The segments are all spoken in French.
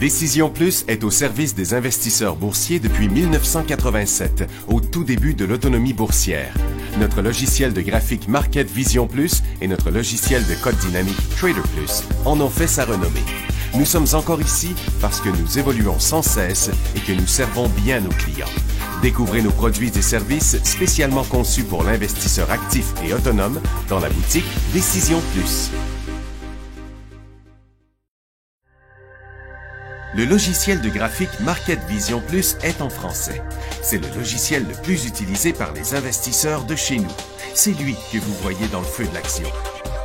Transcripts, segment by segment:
Décision Plus est au service des investisseurs boursiers depuis 1987, au tout début de l'autonomie boursière. Notre logiciel de graphique Market Vision Plus et notre logiciel de code dynamique Trader Plus en ont fait sa renommée. Nous sommes encore ici parce que nous évoluons sans cesse et que nous servons bien nos clients. Découvrez nos produits et services spécialement conçus pour l'investisseur actif et autonome dans la boutique Décision Plus. Le logiciel de graphique Market Vision Plus est en français. C'est le logiciel le plus utilisé par les investisseurs de chez nous. C'est lui que vous voyez dans le feu de l'action.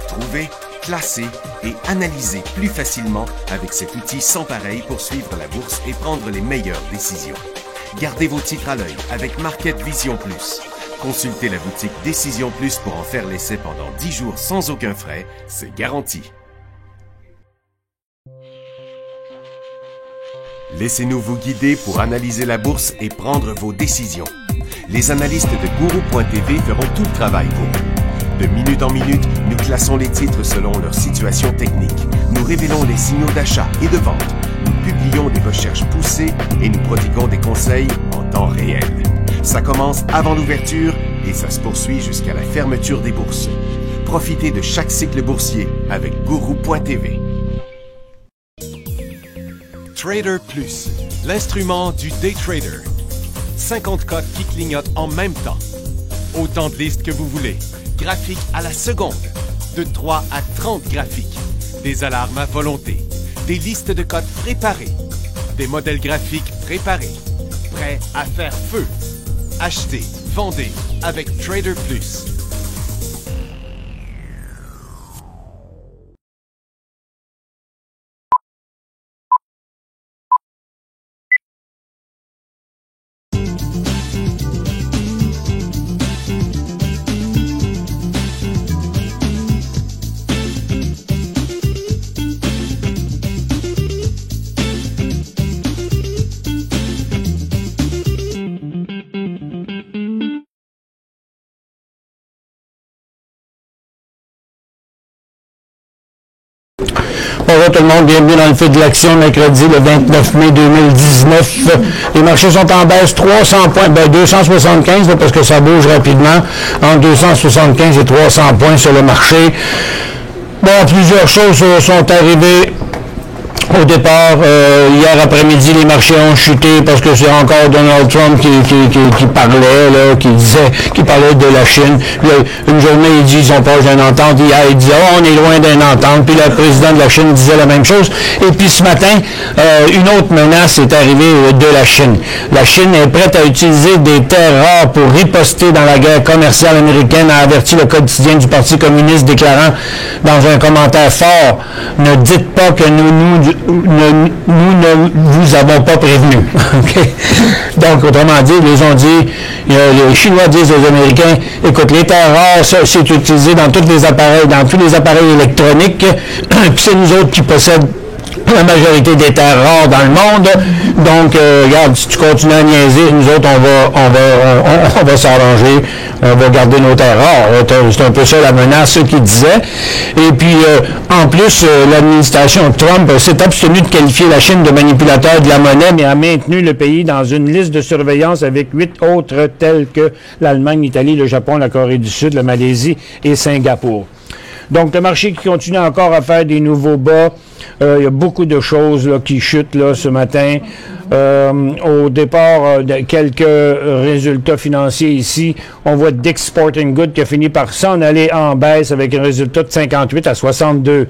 Trouvez, classez et analysez plus facilement avec cet outil sans pareil pour suivre la bourse et prendre les meilleures décisions. Gardez vos titres à l'œil avec Market Vision Plus. Consultez la boutique Décision Plus pour en faire l'essai pendant 10 jours sans aucun frais, c'est garanti. Laissez-nous vous guider pour analyser la bourse et prendre vos décisions. Les analystes de Guru.tv feront tout le travail pour vous. De minute en minute, nous classons les titres selon leur situation technique. Nous révélons les signaux d'achat et de vente. Nous publions des recherches poussées et nous prodiguons des conseils en temps réel. Ça commence avant l'ouverture et ça se poursuit jusqu'à la fermeture des bourses. Profitez de chaque cycle boursier avec Guru.tv. Trader Plus, l'instrument du day trader. 50 cotes qui clignotent en même temps. Autant de listes que vous voulez. Graphiques à la seconde. De 3 à 30 graphiques. Des alarmes à volonté. Des listes de cotes préparées. Des modèles graphiques préparés. Prêts à faire feu. Achetez, vendez avec Trader Plus. Bonjour tout le monde, bienvenue dans le feu de l'action, mercredi le 29 mai 2019. Les marchés sont en baisse 300 points, 275 parce que ça bouge rapidement, entre 275 et 300 points sur le marché. Bon, plusieurs choses sont arrivées. Au départ, hier après-midi, les marchés ont chuté parce que c'est encore Donald Trump qui parlait, là, qui parlait de la Chine. Puis, une journée, il dit, ils ont pas d'une entente. Hier, il disait, oh, on est loin d'une entente. Puis le président de la Chine disait la même chose. Et puis ce matin, une autre menace est arrivée de la Chine. La Chine est prête à utiliser des terres rares pour riposter dans la guerre commerciale américaine, a averti le quotidien du Parti communiste, déclarant dans un commentaire fort, ne dites pas que nous ne vous avons pas prévenu. Okay? Donc, autrement dit, ils ont dit, les Chinois disent aux Américains, écoute, les terres rares, ça, c'est utilisé dans tous les appareils électroniques, puis c'est nous autres qui possèdent la majorité des terres rares dans le monde. Donc, regarde, si tu continues à niaiser, nous autres, on va s'arranger, on va garder nos terres rares. C'est un peu ça la menace qu'ils disaient. Et puis, en plus, l'administration Trump s'est abstenue de qualifier la Chine de manipulateur de la monnaie, mais a maintenu le pays dans une liste de surveillance avec 8 autres tels que l'Allemagne, l'Italie, le Japon, la Corée du Sud, la Malaisie et Singapour. Donc, le marché qui continue encore à faire des nouveaux bas. Il y a beaucoup de choses là, qui chutent là, ce matin. Au départ, quelques résultats financiers ici. On voit Dick's Sporting Goods qui a fini par s'en aller en baisse avec un résultat de 58 à 62.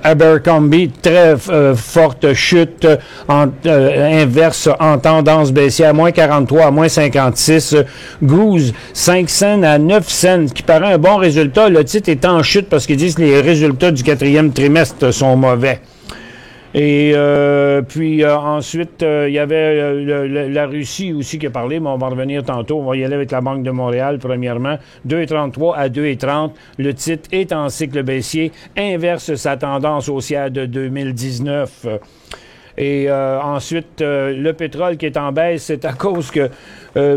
Abercrombie, très forte chute inverse en tendance baissière, moins 43 à moins 56. Goose, 5 cents à 9 cents, qui paraît un bon résultat. Le titre est en chute parce qu'ils disent que les résultats du 4e trimestre sont mauvais. Et puis ensuite, il y avait la Russie aussi qui a parlé, mais on va revenir tantôt. On va y aller avec la Banque de Montréal, premièrement. 2,33 à 2,30. Le titre est en cycle baissier, inverse sa tendance haussière de 2019. Et ensuite, le pétrole qui est en baisse, c'est à cause que...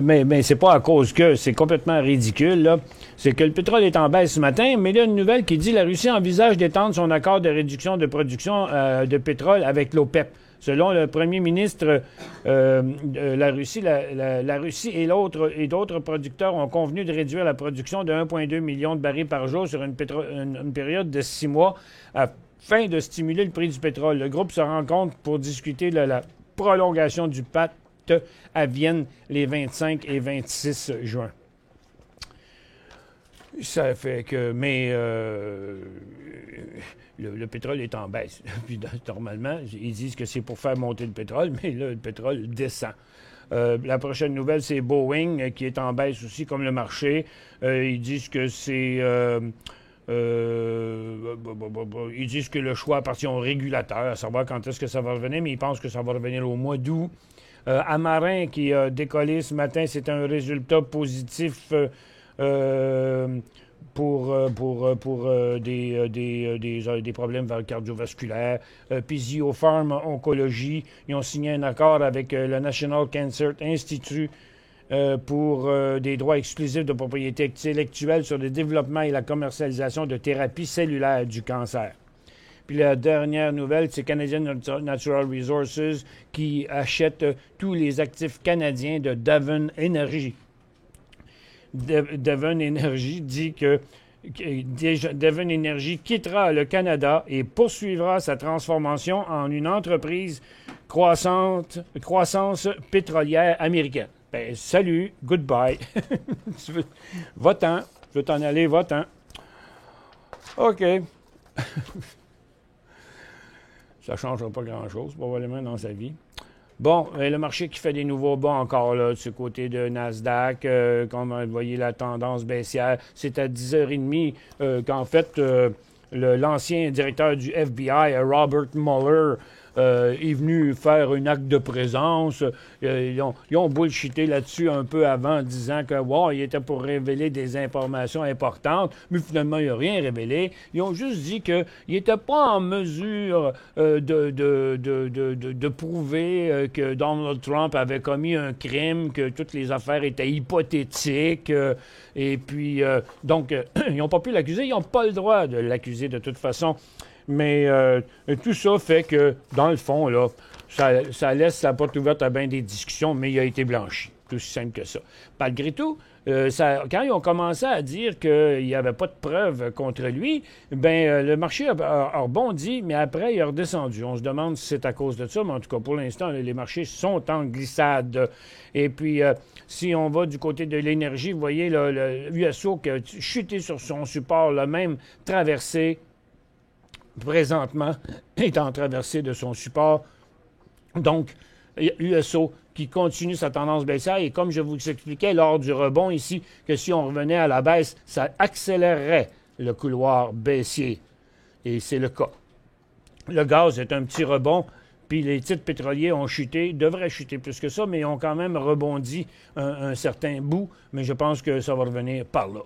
mais c'est pas à cause que, c'est complètement ridicule, là. C'est que le pétrole est en baisse ce matin, mais il y a une nouvelle qui dit que la Russie envisage d'étendre son accord de réduction de production de pétrole avec l'OPEP. Selon le premier ministre de la Russie, la Russie et d'autres producteurs ont convenu de réduire la production de 1,2 million de barils par jour sur une période de 6 mois afin de stimuler le prix du pétrole. Le groupe se rencontre pour discuter de la prolongation du pacte à Vienne les 25 et 26 juin. Ça fait que... Mais le pétrole est en baisse. Puis, normalement, ils disent que c'est pour faire monter le pétrole, mais là, le pétrole descend. La prochaine nouvelle, c'est Boeing, qui est en baisse aussi, comme le marché. Ils disent que c'est... ils disent que le choix appartient au régulateur, à savoir quand est-ce que ça va revenir, mais ils pensent que ça va revenir au mois d'août. Amarin, qui a décollé ce matin, c'est un résultat positif pour des problèmes cardiovasculaires. Physio Pharm Oncologie, ils ont signé un accord avec le National Cancer Institute pour des droits exclusifs de propriété intellectuelle sur le développement et la commercialisation de thérapies cellulaires du cancer. Puis la dernière nouvelle, c'est Canadian Natural Resources qui achète tous les actifs canadiens de Devon Energy. Devon Energy dit que Devon Energy quittera le Canada et poursuivra sa transformation en une entreprise croissance pétrolière américaine. Ben, salut, goodbye. Va-t'en. Tu veux t'en aller, va-t'en. OK. Ça ne changera pas grand-chose, probablement, dans sa vie. Bon, le marché qui fait des nouveaux bons encore, là, de ce côté de Nasdaq, comme vous voyez la tendance baissière, c'est à 10h30 qu'en fait, l'ancien directeur du FBI, Robert Mueller, est venu faire un acte de présence. Ils ont bullshité là-dessus un peu avant, disant que wow, il était pour révéler des informations importantes, mais finalement, il n'a rien révélé. Ils ont juste dit qu'il n'était pas en mesure de prouver que Donald Trump avait commis un crime, que toutes les affaires étaient hypothétiques. Et puis, donc, ils n'ont pas pu l'accuser. Ils n'ont pas le droit de l'accuser de toute façon. Mais tout ça fait que, dans le fond, là, ça laisse la porte ouverte à bien des discussions, mais il a été blanchi. Tout aussi simple que ça. Malgré tout, quand ils ont commencé à dire qu'il n'y avait pas de preuves contre lui, bien, le marché a rebondi, mais après, il a redescendu. On se demande si c'est à cause de ça, mais en tout cas, pour l'instant, les marchés sont en glissade. Et puis, si on va du côté de l'énergie, vous voyez, là, le USO qui a chuté sur son support, l'a même traversé présentement, est en traversée de son support. Donc, USO qui continue sa tendance baissière. Et comme je vous expliquais lors du rebond ici, que si on revenait à la baisse, ça accélérerait le couloir baissier. Et c'est le cas. Le gaz est un petit rebond, puis les titres pétroliers ont chuté, devraient chuter plus que ça, mais ont quand même rebondi un certain bout. Mais je pense que ça va revenir par là.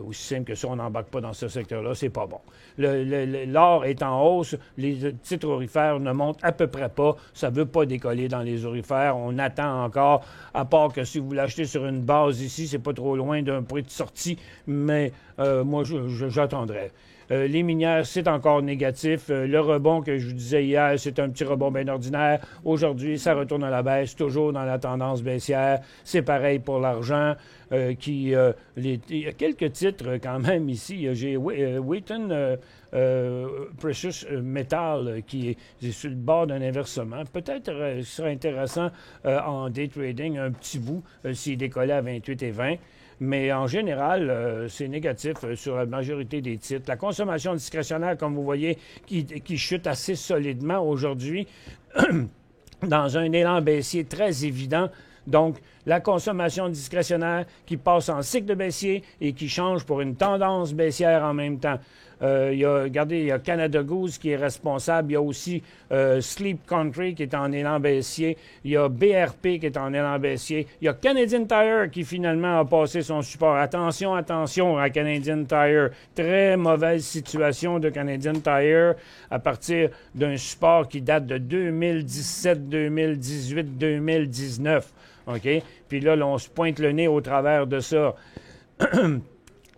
Aussi simple que ça, on n'embarque pas dans ce secteur-là, c'est pas bon. L'or est en hausse, les titres aurifères ne montent à peu près pas, ça ne veut pas décoller dans les aurifères, on attend encore, à part que si vous l'achetez sur une base ici, c'est pas trop loin d'un prix de sortie, mais moi, j'attendrai. Les minières, c'est encore négatif. Le rebond que je vous disais hier, c'est un petit rebond bien ordinaire. Aujourd'hui, ça retourne à la baisse, toujours dans la tendance baissière. C'est pareil pour l'argent. Il y a quelques titres quand même ici. J'ai Wheaton Precious Metal qui est sur le bord d'un inversement. Peut-être ce serait intéressant en day trading un petit bout s'il décollait à 28 et 20. Mais en général, c'est négatif sur la majorité des titres. La consommation discrétionnaire, comme vous voyez, qui chute assez solidement aujourd'hui, dans un élan baissier très évident. Donc, la consommation discrétionnaire qui passe en cycle baissier et qui change pour une tendance baissière en même temps. Regardez, il y a Canada Goose qui est responsable. Il y a aussi Sleep Country qui est en élan baissier. Il y a BRP qui est en élan baissier. Il y a Canadian Tire qui finalement a passé son support. Attention, attention à Canadian Tire. Très mauvaise situation de Canadian Tire à partir d'un support qui date de 2017, 2018, 2019. OK? Puis là, on se pointe le nez au travers de ça.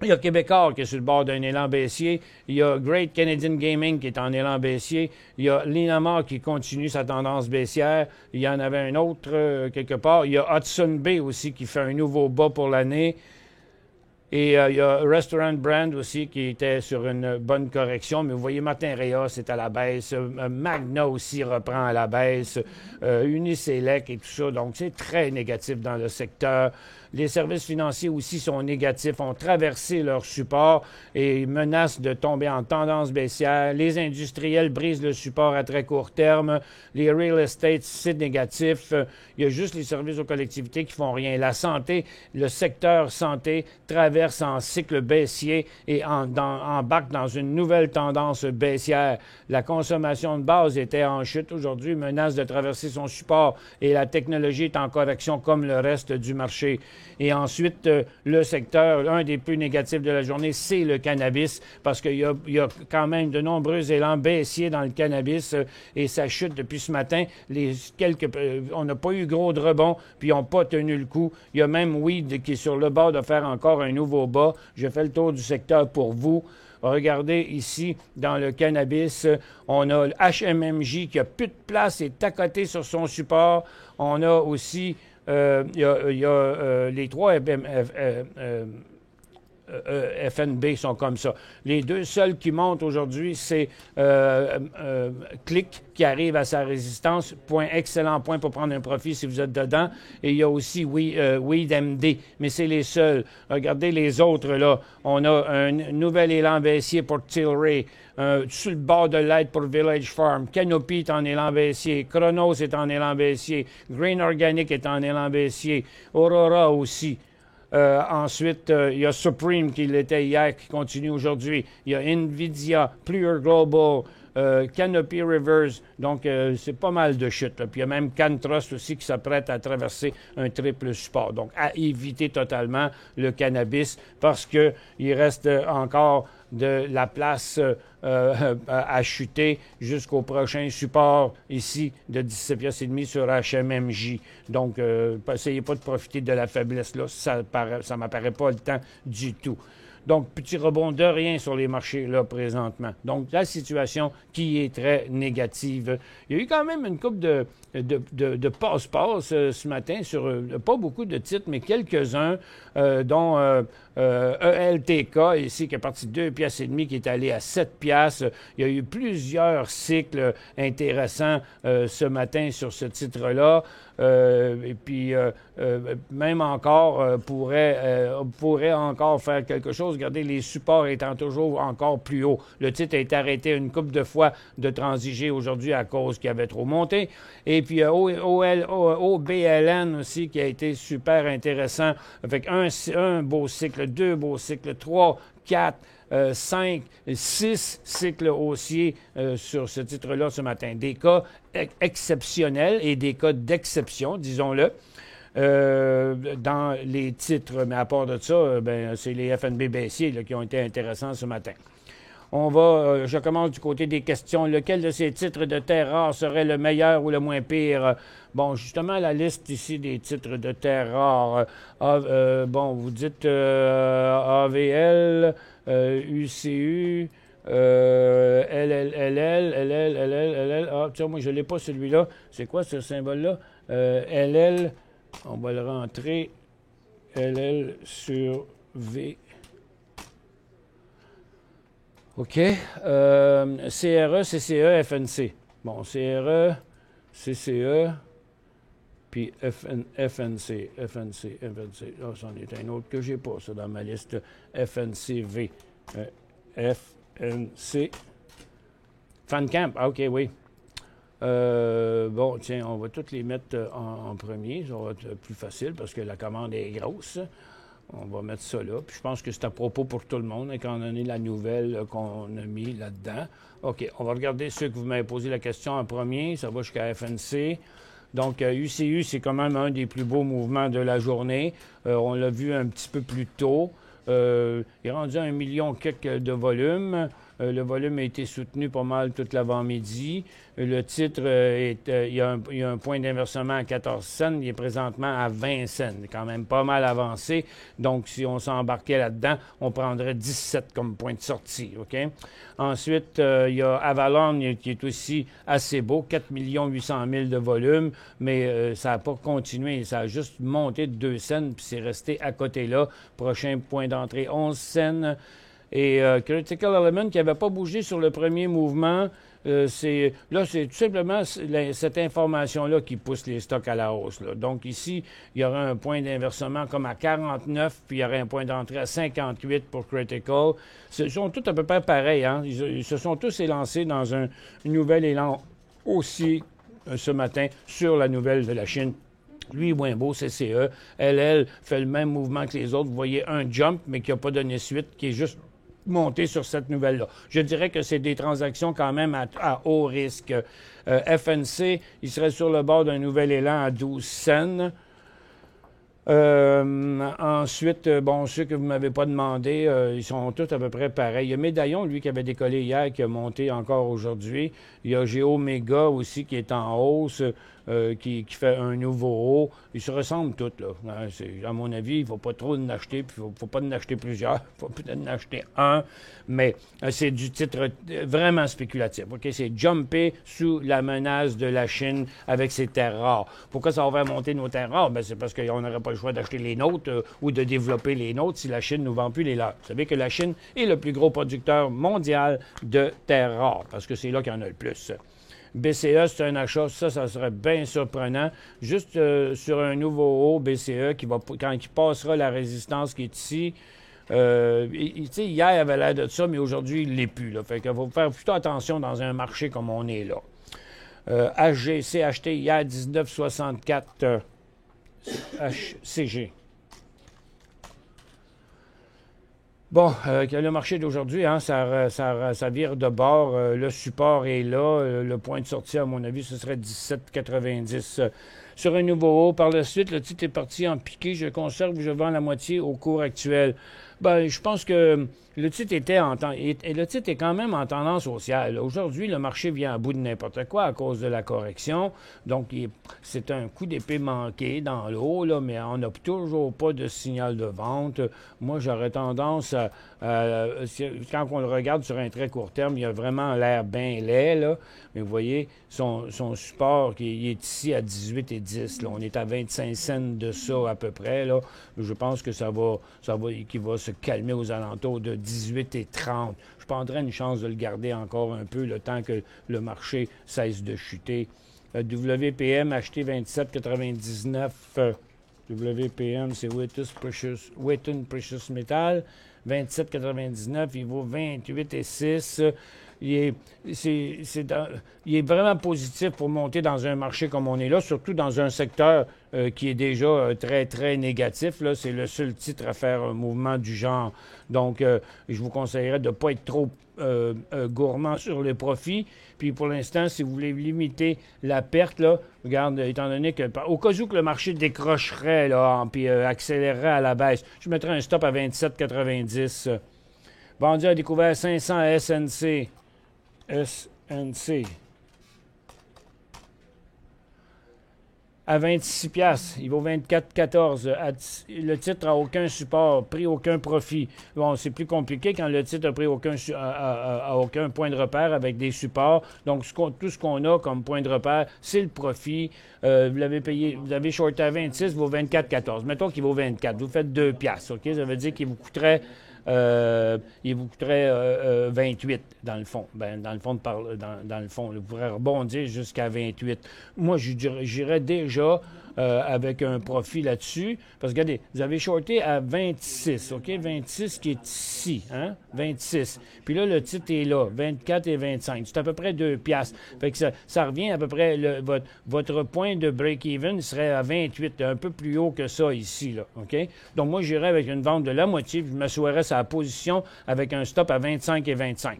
Il y a Québécois qui est sur le bord d'un élan baissier. Il y a Great Canadian Gaming qui est en élan baissier. Il y a Linamar qui continue sa tendance baissière. Il y en avait un autre quelque part. Il y a Hudson Bay aussi qui fait un nouveau bas pour l'année. Et il y a Restaurant Brand aussi qui était sur une bonne correction. Mais vous voyez, Martin Réa, c'est à la baisse. Magna aussi reprend à la baisse. Uniselect et tout ça. Donc, c'est très négatif dans le secteur. Les services financiers aussi sont négatifs, ont traversé leur support et menacent de tomber en tendance baissière. Les industriels brisent le support à très court terme. Les real estate, c'est négatif. Il y a juste les services aux collectivités qui font rien. La santé, le secteur santé traverse en cycle baissier et embarque dans une nouvelle tendance baissière. La consommation de base était en chute aujourd'hui, menace de traverser son support et la technologie est en correction comme le reste du marché. Et ensuite, le secteur, un des plus négatifs de la journée, c'est le cannabis, parce qu'il y a quand même de nombreux élans baissiers dans le cannabis et ça chute depuis ce matin. On n'a pas eu gros de rebond, puis ils n'ont pas tenu le coup. Il y a même Weed qui est sur le bord de faire encore un nouveau bas. Je fais le tour du secteur pour vous. Regardez ici, dans le cannabis, on a le HMMJ qui n'a plus de place, est à côté sur son support. On a aussi... il y a les trois FNB sont comme ça. Les deux seuls qui montent aujourd'hui, c'est Click qui arrive à sa résistance. Excellent point pour prendre un profit si vous êtes dedans. Et il y a aussi WeedMD, mais c'est les seuls. Regardez les autres là. On a un nouvel élan baissier pour Tilray. Sur le bord de l'aide pour Village Farm. Canopy est en élan baissier. Chronos est en élan baissier. Green Organic est en élan baissier. Aurora aussi. Ensuite, il y a Supreme qui l'était hier, qui continue aujourd'hui. Il y a Nvidia, Plur Global, Canopy Rivers. Donc, c'est pas mal de chutes. Puis il y a même CanTrust aussi qui s'apprête à traverser un triple support. Donc, à éviter totalement le cannabis parce qu'il reste encore de la place à chuter jusqu'au prochain support ici de 17,5 piastres sur HMMJ. Donc, essayez pas de profiter de la faiblesse là, ça m'apparaît pas le temps du tout. Donc, petit rebond de rien sur les marchés là présentement. Donc, la situation qui est très négative. Il y a eu quand même une couple de passe-passe ce matin sur pas beaucoup de titres, mais quelques-uns, dont ELTK, ici, qui est parti de 2 piastres et demi, qui est allé à 7 piastres. Il y a eu plusieurs cycles intéressants ce matin sur ce titre-là. Et puis, même encore, pourrait encore faire quelque chose. Regardez, les supports étant toujours encore plus hauts. Le titre a été arrêté une couple de fois de transiger aujourd'hui à cause qu'il avait trop monté. Et puis, OBLN aussi, qui a été super intéressant, avec un beau cycle, 2 beaux cycles, 3, 4, 5, 6 cycles haussiers sur ce titre-là ce matin. Des cas exceptionnels et des cas d'exception, disons-le, dans les titres. Mais à part de ça, c'est les FNB baissiers là, qui ont été intéressants ce matin. Je commence du côté des questions. Lequel de ces titres de terres rares serait le meilleur ou le moins pire? Bon, justement, la liste ici des titres de terres rares. Vous dites AVL, UCU, LL. Ah, tiens, moi, je ne l'ai pas celui-là. C'est quoi ce symbole-là? LL, on va le rentrer. LL sur V. OK. CRE, CCE, FNC. Bon, CRE, CCE, puis FNC. Là, c'en est un autre que j'ai pas, ça, dans ma liste. FNCV. FNC. FanCamp. Ah, OK, oui. Bon, tiens, on va toutes les mettre en premier. Ça va être plus facile parce que la commande est grosse. On va mettre ça là. Puis je pense que c'est à propos pour tout le monde, étant donné la nouvelle qu'on a mis là-dedans. OK, on va regarder ceux que vous m'avez posé la question en premier. Ça va jusqu'à FNC. Donc, UCU, c'est quand même un des plus beaux mouvements de la journée. On l'a vu un petit peu plus tôt. Il est rendu à 1 million quelques de volume. Le volume a été soutenu pas mal toute l'avant-midi. Le titre, il y a un point d'inversement à 14 cents. Il est présentement à 20 cents. Il est quand même pas mal avancé. Donc, si on s'embarquait là-dedans, on prendrait 17 comme point de sortie. OK? Ensuite, il y a Avalon qui est aussi assez beau, 4 800 000 de volume, mais ça n'a pas continué. Ça a juste monté de 2 cents, puis c'est resté à côté là. Prochain point d'entrée, 11 cents. Et Critical Element qui n'avait pas bougé sur le premier mouvement, c'est tout simplement cette information-là qui pousse les stocks à la hausse. Là. Donc ici, il y aura un point d'inversement comme à 49, puis il y aura un point d'entrée à 58 pour Critical. Ils sont tous à peu près pareils. Hein? Ils se sont tous élancés dans un nouvel élan aussi ce matin sur la nouvelle de la Chine. Lui, Wimbo, CCE. Elle fait le même mouvement que les autres. Vous voyez un jump, mais qui n'a pas donné suite, qui est juste monté sur cette nouvelle-là. Je dirais que c'est des transactions quand même à haut risque. FNC, il serait sur le bord d'un nouvel élan à 12 cents. Ensuite, bon, ceux que vous ne m'avez pas demandé, ils sont tous à peu près pareils. Il y a Médaillon, lui, qui avait décollé hier, qui a monté encore aujourd'hui. Il y a Géoméga aussi, qui est en hausse, qui fait un nouveau haut. Ils se ressemblent tous, là. À mon avis, il ne faut pas trop en acheter, puis il ne faut pas en acheter plusieurs. Il faut peut-être en acheter un, mais c'est du titre vraiment spéculatif. OK? C'est jumper sous la menace de la Chine avec ses terres rares. Pourquoi ça va faire monter nos terres rares? Ben, c'est parce qu'on n'aurait pas le choix d'acheter les nôtres ou de développer les nôtres si la Chine ne nous vend plus les leurs. Vous savez que la Chine est le plus gros producteur mondial de terres rares, parce que c'est là qu'il y en a le plus. BCE, c'est un achat, ça serait bien surprenant. Juste sur un nouveau haut, BCE, quand il passera la résistance qui est ici, hier, il avait l'air de ça, mais aujourd'hui, il ne l'est plus. Là. Fait qu'il faut faire plutôt attention dans un marché comme on est là. HGC acheté hier 19,64 HCG. Bon, le marché d'aujourd'hui, hein, ça vire de bord. Le support est là. Le point de sortie, à mon avis, ce serait 17,90 sur un nouveau haut. Par la suite, le titre est parti en piqué. Je conserve, je vends la moitié au cours actuel. Ben, je pense que le titre le titre est quand même en tendance haussière. Aujourd'hui, le marché vient à bout de n'importe quoi à cause de la correction. Donc, c'est un coup d'épée manqué dans l'eau, là, mais on n'a toujours pas de signal de vente. Moi, j'aurais tendance quand on le regarde sur un très court terme, il a vraiment l'air bien laid, là. Mais vous voyez, son support il est ici à 18,10. Là. On est à 25 cents de ça à peu près. Là. Je pense que qu'il va se calmer aux alentours de 18,30. Je prendrais une chance de le garder encore un peu le temps que le marché cesse de chuter. WPM acheté 27,99. WPM, c'est Wheaton Precious Metal. 27,99. Il vaut 28,6. Il est vraiment positif pour monter dans un marché comme on est là, surtout dans un secteur qui est déjà très, très négatif. Là. C'est le seul titre à faire un mouvement du genre. Donc, je vous conseillerais de ne pas être trop gourmand sur les profits. Puis, pour l'instant, si vous voulez limiter la perte, là, regarde, étant donné que, au cas où que le marché décrocherait, là, puis accélérerait à la baisse, je mettrais un stop à 27,90. Vendu à découvert 500 à SNC. À 26 $. Il vaut 24,14. Le titre n'a aucun support, pris aucun profit. Bon, c'est plus compliqué quand le titre a pris aucun point de repère avec des supports. Donc, tout ce qu'on a comme point de repère, c'est le profit. Vous l'avez payé, vous avez shorté à 26, il vaut 24,14. Mettons qu'il vaut 24. Vous faites 2 $. OK? Ça veut dire qu'il vous coûterait 28 dans le fond. Ben, dans le fond, vous pourrez rebondir jusqu'à 28. Moi, j'irais déjà avec un profit là-dessus. Parce que, regardez, vous avez shorté à 26, OK? 26 qui est ici, hein? 26. Puis là, le titre est là, 24 et 25. C'est à peu près 2 $. Fait que ça revient à peu près, votre point de break-even serait à 28, un peu plus haut que ça ici, là, OK? Donc, moi, j'irais avec une vente de la moitié, puis je m'assoirais sur la position avec un stop à 25 et 25.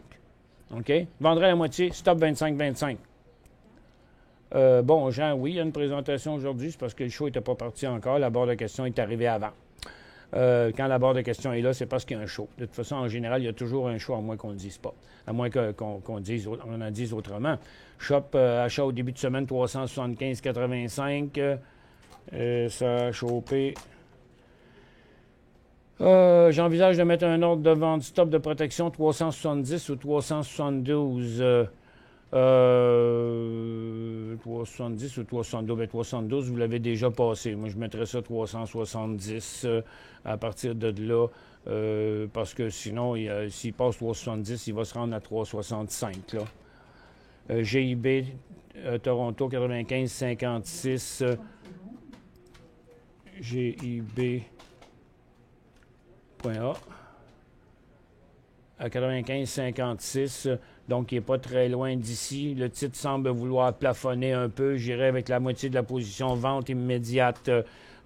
OK? Je vendrais la moitié, stop 25-25. Bon, Jean, oui, il y a une présentation aujourd'hui, c'est parce que le show n'était pas parti encore. La barre de questions est arrivée avant. Quand la barre de questions est là, c'est parce qu'il y a un show. De toute façon, en général, il y a toujours un show, à moins qu'on ne le dise pas. À moins qu'on en dise autrement. Shop, achat au début de semaine, 375,85. Ça a chopé. J'envisage de mettre un ordre de vente stop de protection 370 ou 372. 370 ou 372. Ben, 312, vous l'avez déjà passé. Moi, je mettrais ça 370 à partir de là. Parce que sinon, s'il passe 370, il va se rendre à 365. Là. GIB, Toronto, 95,56. GIB.A. À 95,56. Donc, il n'est pas très loin d'ici. Le titre semble vouloir plafonner un peu. J'irai avec la moitié de la position vente immédiate.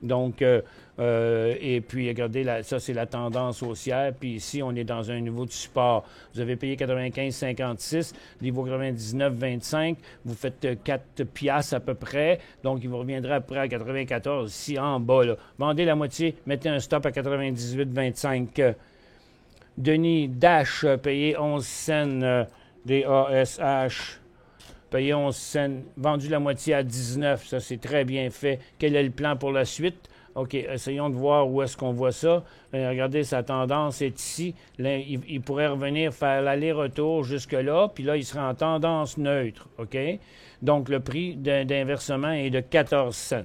Donc, et puis, regardez, ça, c'est la tendance haussière. Puis ici, on est dans un niveau de support. Vous avez payé 95,56, niveau 99,25. Vous faites 4 piastres à peu près. Donc, il vous reviendra après à 94, ici en bas. Là. Vendez la moitié, mettez un stop à 98,25. Denis Dash, payé 11 cents. DASH, payé 11 cents, vendu la moitié à 19, ça c'est très bien fait. Quel est le plan pour la suite? OK, essayons de voir où est-ce qu'on voit ça. Regardez, sa tendance est ici. Là, il pourrait revenir faire l'aller-retour jusque-là, puis là, il sera en tendance neutre, OK? Donc, le prix d'inversement est de 14 cents.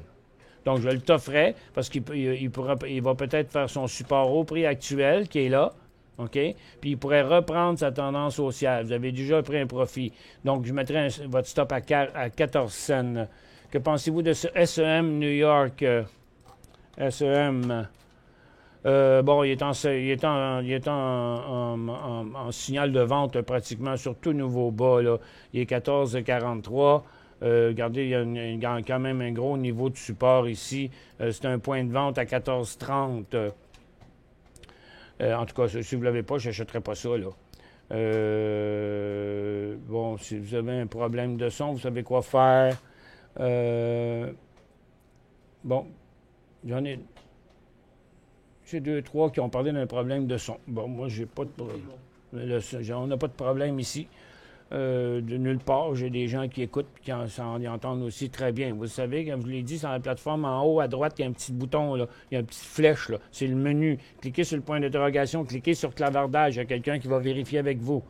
Donc, je le t'offrais parce qu'il va peut-être faire son support au prix actuel qui est là. OK? Puis il pourrait reprendre sa tendance haussière. Vous avez déjà pris un profit. Donc, je mettrai votre stop à 14 cents. Que pensez-vous de ce SEM New York? SEM. Bon, il est en signal de vente pratiquement sur tout nouveau bas. Là. Il est 14,43. Regardez, il y a quand même un gros niveau de support ici. C'est un point de vente à 14,30. En tout cas, si vous ne l'avez pas, je n'achèterai pas ça, là. Bon, si vous avez un problème de son, vous savez quoi faire. Bon, j'en ai... J'ai 2, 3 qui ont parlé d'un problème de son. Bon, moi, j'ai pas de problème. On n'a pas de problème ici. De nulle part, j'ai des gens qui écoutent et qui entendent aussi très bien. Vous savez, comme je vous l'ai dit, sur la plateforme, en haut à droite, il y a un petit bouton, là. Il y a une petite flèche, là. C'est le menu. Cliquez sur le point d'interrogation, cliquez sur clavardage. Il y a quelqu'un qui va vérifier avec vous.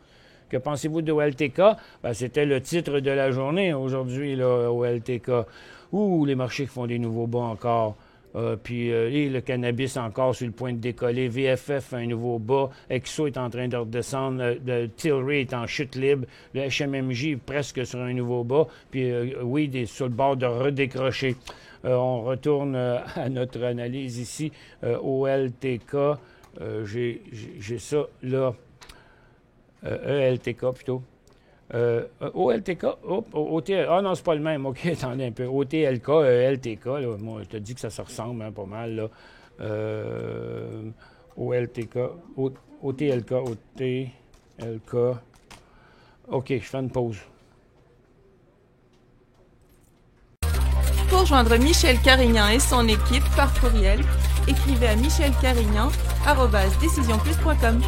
Que pensez-vous de OLTK? Ben, c'était le titre de la journée aujourd'hui, là, OLTK. Ouh, les marchés qui font des nouveaux bas encore. Puis le cannabis encore sur le point de décoller. VFF, un nouveau bas. Exo est en train de redescendre. Le Tilray est en chute libre. Le HMMJ est presque sur un nouveau bas. Puis Weed est sur le bord de redécrocher. On retourne à notre analyse ici. OLTK. J'ai ça là. ELTK plutôt. OLTK, ah non, c'est pas le même. OK, attendez un peu. OTLK, ELTK, là, moi, je te dis que ça se ressemble hein, pas mal. Là. OLTK, OTLK, OTLK. OK, je fais une pause. Pour joindre Michel Carignan et son équipe par courriel, écrivez à michelcarignan@decisionplus.com.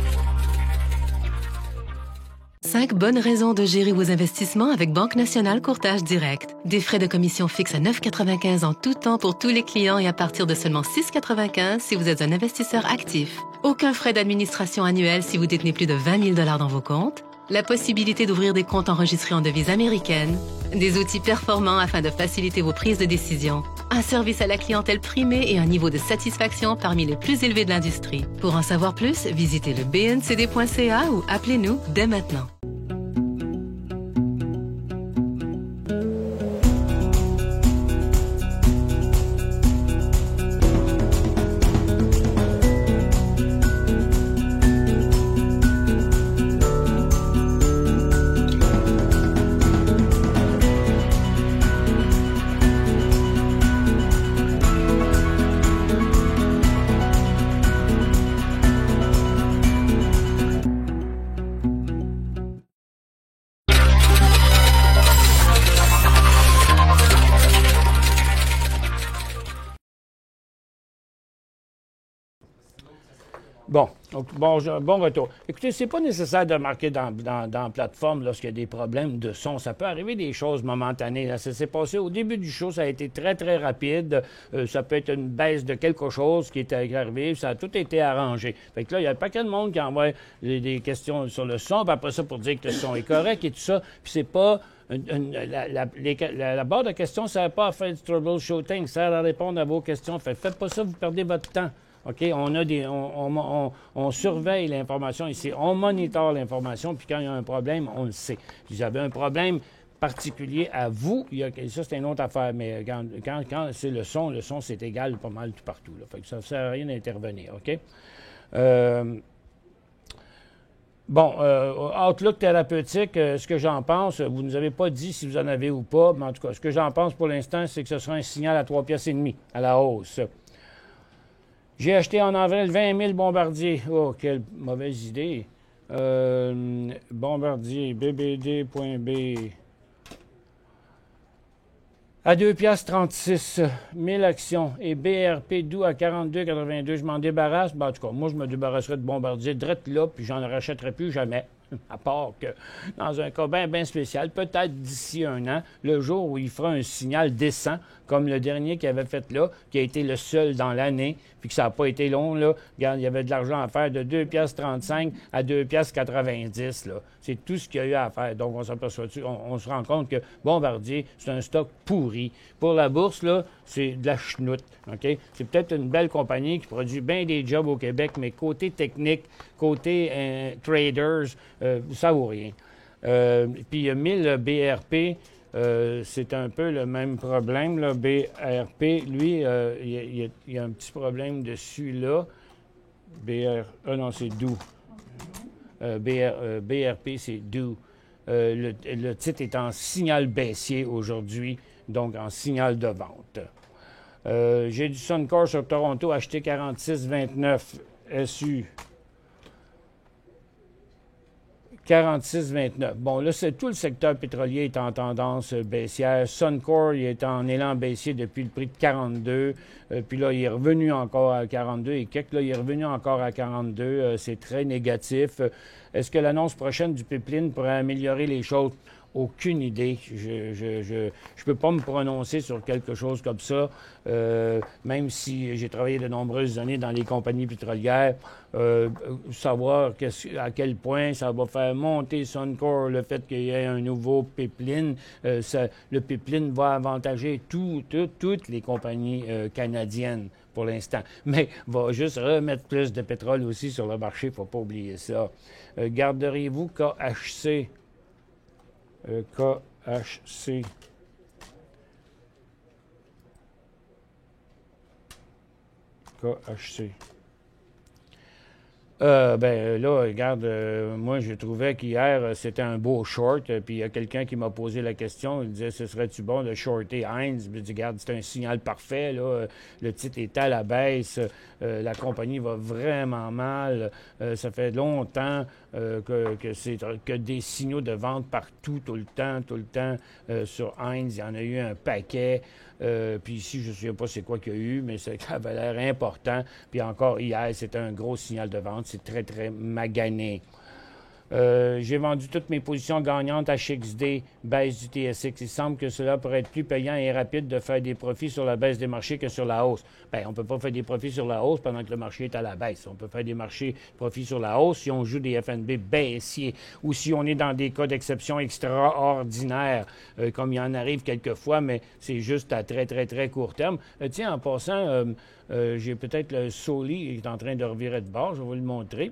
5 bonnes raisons de gérer vos investissements avec Banque Nationale Courtage Direct. Des frais de commission fixes à 9,95 en tout temps pour tous les clients et à partir de seulement 6,95 si vous êtes un investisseur actif. Aucun frais d'administration annuel si vous détenez plus de 20 000 $ dans vos comptes. La possibilité d'ouvrir des comptes enregistrés en devise américaine. Des outils performants afin de faciliter vos prises de décision. Un service à la clientèle primé et un niveau de satisfaction parmi les plus élevés de l'industrie. Pour en savoir plus, visitez le bncd.ca ou appelez-nous dès maintenant. Bon, donc, bon retour. Écoutez, c'est pas nécessaire de marquer dans la plateforme lorsqu'il y a des problèmes de son. Ça peut arriver des choses momentanées. Là. Ça s'est passé au début du show, ça a été très, très rapide. Ça peut être une baisse de quelque chose qui est arrivé. Ça a tout été arrangé. Fait que là, il y a un paquet de monde qui envoie des questions sur le son, puis après ça, pour dire que le son est correct et tout ça. Puis c'est pas... la barre de questions, ça ne sert pas à faire du troubleshooting, ça sert à répondre à vos questions. Faites pas ça, vous perdez votre temps. OK? On surveille l'information ici. On monitore l'information, puis quand il y a un problème, on le sait. Si vous avez un problème particulier à vous, ça, c'est une autre affaire. Mais quand c'est le son, c'est égal pas mal tout partout. Là. Fait que ça ne sert à rien d'intervenir. OK? Outlook thérapeutique, ce que j'en pense, vous ne nous avez pas dit si vous en avez ou pas, mais en tout cas, ce que j'en pense pour l'instant, c'est que ce sera un signal à 3,5 piastres à la hausse. J'ai acheté en avril 20 000 Bombardier. Oh, quelle mauvaise idée. Bombardier, bbd.b. À 2,36 $, 1000 actions. Et BRP doux à 42,82 $. Je m'en débarrasse. Ben, en tout cas, moi, je me débarrasserai de Bombardier direct là, puis j'en rachèterai plus jamais. À part que, dans un cas bien spécial, peut-être d'ici un an, le jour où il fera un signal décent, comme le dernier qu'il avait fait là, qui a été le seul dans l'année, puis que ça n'a pas été long, là. Regarde, il y avait de l'argent à faire de 2,35 $ à 2,90 $, là. C'est tout ce qu'il y a eu à faire. Donc, on se rend compte que Bombardier, c'est un stock pourri. Pour la bourse, là, c'est de la chenoute, OK? C'est peut-être une belle compagnie qui produit bien des jobs au Québec, mais côté technique, côté traders, ça vaut rien. Puis 1000 BRP, c'est un peu le même problème, là. BRP, lui, il y a un petit problème dessus, là. Non, c'est doux. BRP, c'est doux. Le titre est en signal baissier aujourd'hui, donc en signal de vente. J'ai du Suncor sur Toronto, acheté 46,29 SU. 46,29. Bon, là, tout le secteur pétrolier est en tendance baissière. Suncor, il est en élan baissier depuis le prix de 42. Puis là, il est revenu encore à 42 et quelques. Là, il est revenu encore à 42. C'est très négatif. Est-ce que l'annonce prochaine du pipeline pourrait améliorer les choses? Aucune idée. Je peux pas me prononcer sur quelque chose comme ça, même si j'ai travaillé de nombreuses années dans les compagnies pétrolières. Savoir à quel point ça va faire monter Suncor, le fait qu'il y ait un nouveau pipeline. Le pipeline va avantager toutes les compagnies canadiennes pour l'instant, mais va juste remettre plus de pétrole aussi sur le marché, il ne faut pas oublier ça. Garderiez-vous KHC? KHC. KHC. Là, regarde, moi, je trouvais qu'hier, c'était un beau short. Puis il y a quelqu'un qui m'a posé la question. Il disait, ce serait-tu bon de shorter Heinz? Je dis, regarde, c'est un signal parfait. Là. Le titre est à la baisse. La compagnie va vraiment mal. Ça fait longtemps que des signaux de vente partout, tout le temps. Sur Heinz, il y en a eu un paquet. Puis ici, je ne sais pas c'est quoi qu'il y a eu, mais ça avait l'air important. Puis encore hier, c'était un gros signal de vente. C'est très, très magané. J'ai vendu toutes mes positions gagnantes à HXD, baisse du TSX. Il semble que cela pourrait être plus payant et rapide de faire des profits sur la baisse des marchés que sur la hausse. Bien, on ne peut pas faire des profits sur la hausse pendant que le marché est à la baisse. On peut faire des profits sur la hausse si on joue des FNB baissiers ou si on est dans des cas d'exception extraordinaires, comme il en arrive quelquefois, mais c'est juste à très, très, très court terme. Tiens, en passant, j'ai peut-être le Soli qui est en train de revirer de bord. Je vais vous le montrer.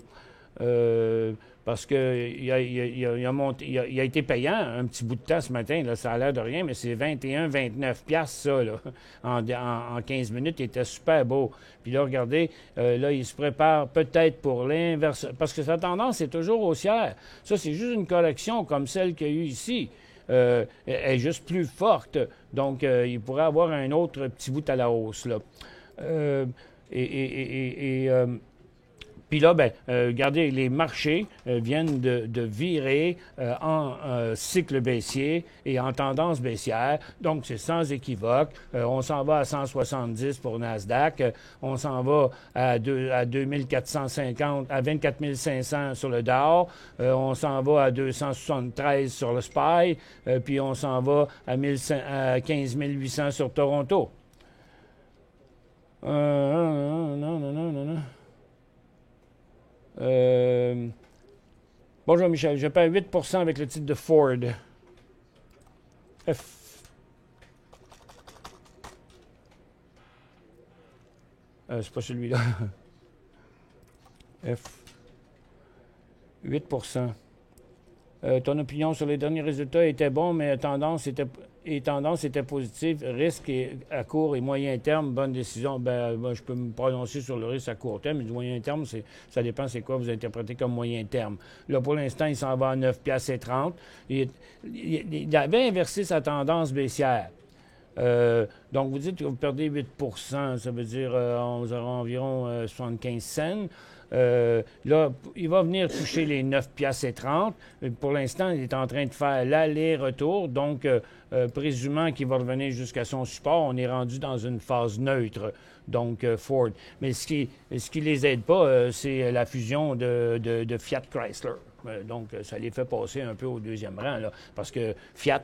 Parce qu'il a été payant un petit bout de temps ce matin, là, ça a l'air de rien, mais c'est 21-29 piastres, ça, là, en 15 minutes, il était super beau. Puis là, regardez, là, il se prépare peut-être pour l'inverse, parce que sa tendance est toujours haussière. Ça, c'est juste une correction comme celle qu'il y a eu ici. Elle est juste plus forte, donc il pourrait avoir un autre petit bout à la hausse, là. Puis là, regardez, les marchés viennent de virer en cycle baissier et en tendance baissière. Donc, c'est sans équivoque. On s'en va à 170 pour Nasdaq. On s'en va à 2450, à 24 500 sur le Dow. On s'en va à 273 sur le SPY. Puis on s'en va à 15 800 sur Toronto. Non. Bonjour Michel, je perds 8 % avec le titre de Ford. F. C'est pas celui-là. F. 8 %. Ton opinion sur les derniers résultats était bon, mais tendance était positive. Risque à court et moyen terme, bonne décision. Moi, je peux me prononcer sur le risque à court terme, mais du moyen terme, ça dépend c'est quoi vous interprétez comme moyen terme. Là, pour l'instant, il s'en va à 9,30 $. Il avait inversé sa tendance baissière. Donc, vous dites que vous perdez 8 %, ça veut dire environ 75 cents. Là, il va venir toucher les 9,30 $. Pour l'instant, il est en train de faire l'aller-retour. Donc, présumant qu'il va revenir jusqu'à son support, on est rendu dans une phase neutre. Donc, Ford. Mais ce qui les aide pas, c'est la fusion de Fiat Chrysler. Donc, ça les fait passer un peu au deuxième rang, là, parce que Fiat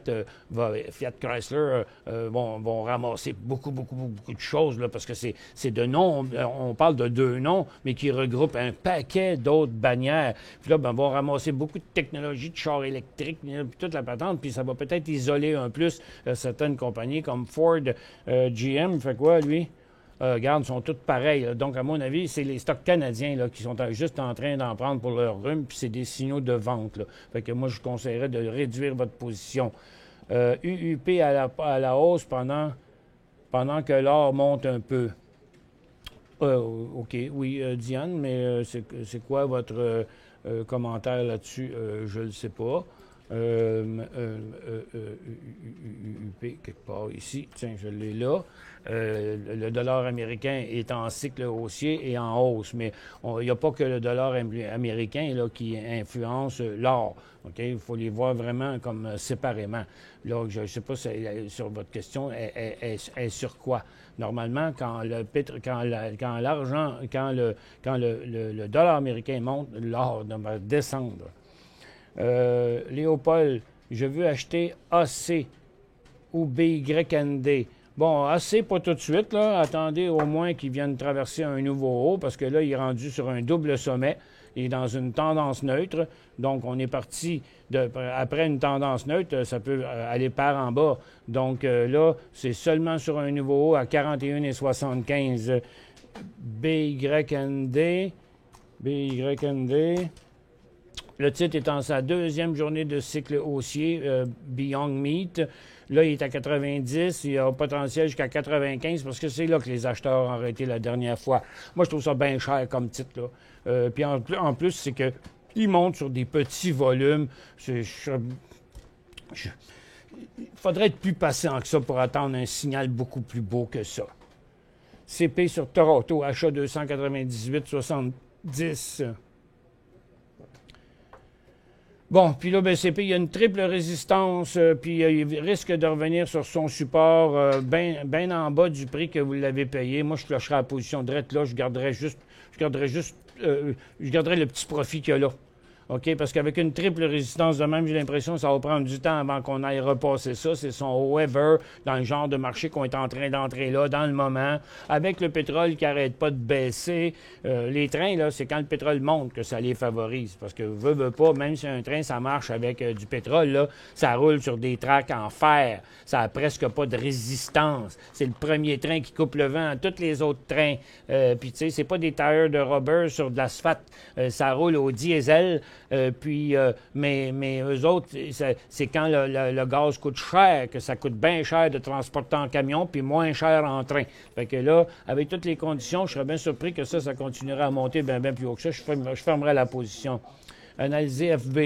Chrysler vont ramasser beaucoup de choses, là, parce que c'est de noms, on parle de 2 noms, mais qui regroupent un paquet d'autres bannières. Puis là, vont ramasser beaucoup de technologies de chars électriques, puis toute la patente, puis ça va peut-être isoler un plus certaines compagnies comme Ford, GM, fait quoi, lui? Regarde, ils sont tous pareils. Là. Donc, à mon avis, c'est les stocks canadiens là, qui sont juste en train d'en prendre pour leur rhume, puis c'est des signaux de vente. Là. Fait que moi, je conseillerais de réduire votre position. UUP à la hausse pendant que l'or monte un peu. OK, oui, Diane, mais c'est quoi votre commentaire là-dessus? Je ne le sais pas. UUP, quelque part ici. Tiens, je l'ai là. Le dollar américain est en cycle haussier et en hausse, mais il n'y a pas que le dollar américain là, qui influence l'or. Okay? Il faut les voir vraiment comme séparément. Là, je ne sais pas sur votre question, est sur quoi? Normalement, quand le dollar américain monte, l'or devrait descendre. Léopold, je veux acheter AC ou BYND. Bon, AC, pas tout de suite, là. Attendez au moins qu'il vienne traverser un nouveau haut, parce que là, il est rendu sur un double sommet. Il est dans une tendance neutre. Donc, on est parti après une tendance neutre, ça peut aller par en bas. Donc, là, c'est seulement sur un nouveau haut à 41,75. BYND. Le titre est en sa deuxième journée de cycle haussier, Beyond Meat. Là, il est à 90, il a un potentiel jusqu'à 95 parce que c'est là que les acheteurs ont arrêté la dernière fois. Moi, je trouve ça bien cher comme titre, là. Puis en plus, c'est qu'il monte sur des petits volumes. Il faudrait être plus patient que ça pour attendre un signal beaucoup plus beau que ça. CP sur Toronto, achat 298,70. Bon, puis là, CP, il y a une triple résistance, puis il risque de revenir sur son support bien en bas du prix que vous l'avez payé. Moi, je clocherais la position droite là, je garderais le petit profit qu'il y a là. OK? Parce qu'avec une triple résistance de même, j'ai l'impression que ça va prendre du temps avant qu'on aille repasser ça. C'est son haut ever dans le genre de marché qu'on est en train d'entrer là, dans le moment. Avec le pétrole qui n'arrête pas de baisser, les trains, là, c'est quand le pétrole monte que ça les favorise. Parce que veut pas, même si un train, ça marche avec du pétrole, là, ça roule sur des tracks en fer. Ça n'a presque pas de résistance. C'est le premier train qui coupe le vent à tous les autres trains. Puis, tu sais, c'est pas des tailleurs de rubber sur de l'asphalte. Ça roule au diesel. Mais eux autres, c'est quand le gaz coûte cher, que ça coûte bien cher de transporter en camion, puis moins cher en train. Fait que là, avec toutes les conditions, je serais bien surpris que ça continuerait à monter bien plus haut que ça. Je fermerais la position. Analyser FB.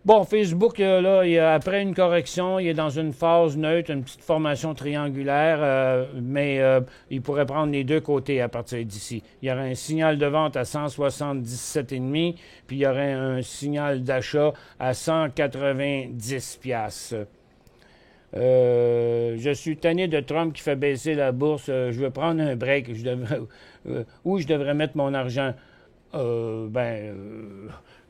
Bon, Facebook, là, après une correction, il est dans une phase neutre, une petite formation triangulaire, mais il pourrait prendre les deux côtés à partir d'ici. Il y aurait un signal de vente à 177,5, puis il y aurait un signal d'achat à 190 piastres. Je suis tanné de Trump qui fait baisser la bourse. Je veux prendre un break. Où je devrais mettre mon argent?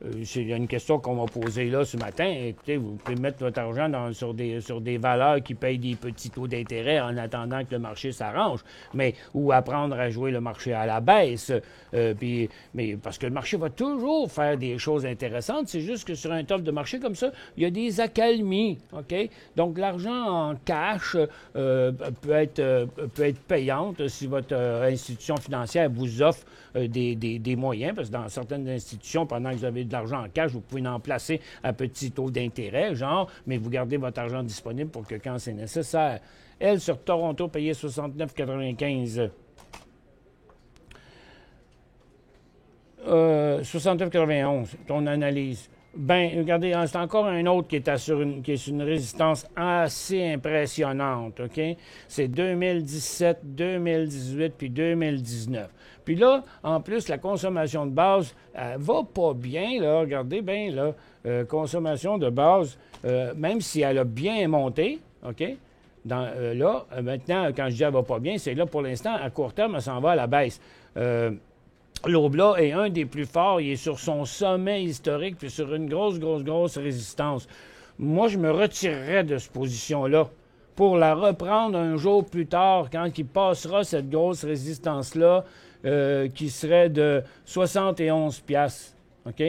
Il y a une question qu'on m'a posée là ce matin. Écoutez, vous pouvez mettre votre argent sur des valeurs qui payent des petits taux d'intérêt en attendant que le marché s'arrange, ou apprendre à jouer le marché à la baisse. Mais parce que le marché va toujours faire des choses intéressantes. C'est juste que sur un top de marché comme ça, il y a des accalmies. OK? Donc, l'argent en cash peut être payante si votre institution financière vous offre des moyens, parce que dans certaines institutions, pendant que vous avez de l'argent en cash, vous pouvez en placer à petit taux d'intérêt, mais vous gardez votre argent disponible pour que quand c'est nécessaire. Elle, sur Toronto, payait 69,95. 69,91, ton analyse. Ben, regardez, c'est encore un autre qui est sur une résistance assez impressionnante, OK? C'est 2017, 2018, puis 2019. Puis là, en plus, la consommation de base, elle va pas bien, là. Regardez bien, là. Consommation de base, même si elle a bien monté, OK? Maintenant, quand je dis elle va pas bien, c'est là, pour l'instant, à court terme, elle s'en va à la baisse. L'Oblat est un des plus forts. Il est sur son sommet historique, puis sur une grosse résistance. Moi, je me retirerais de cette position-là pour la reprendre un jour plus tard, quand il passera cette grosse résistance-là, qui serait de 71 piastres. OK?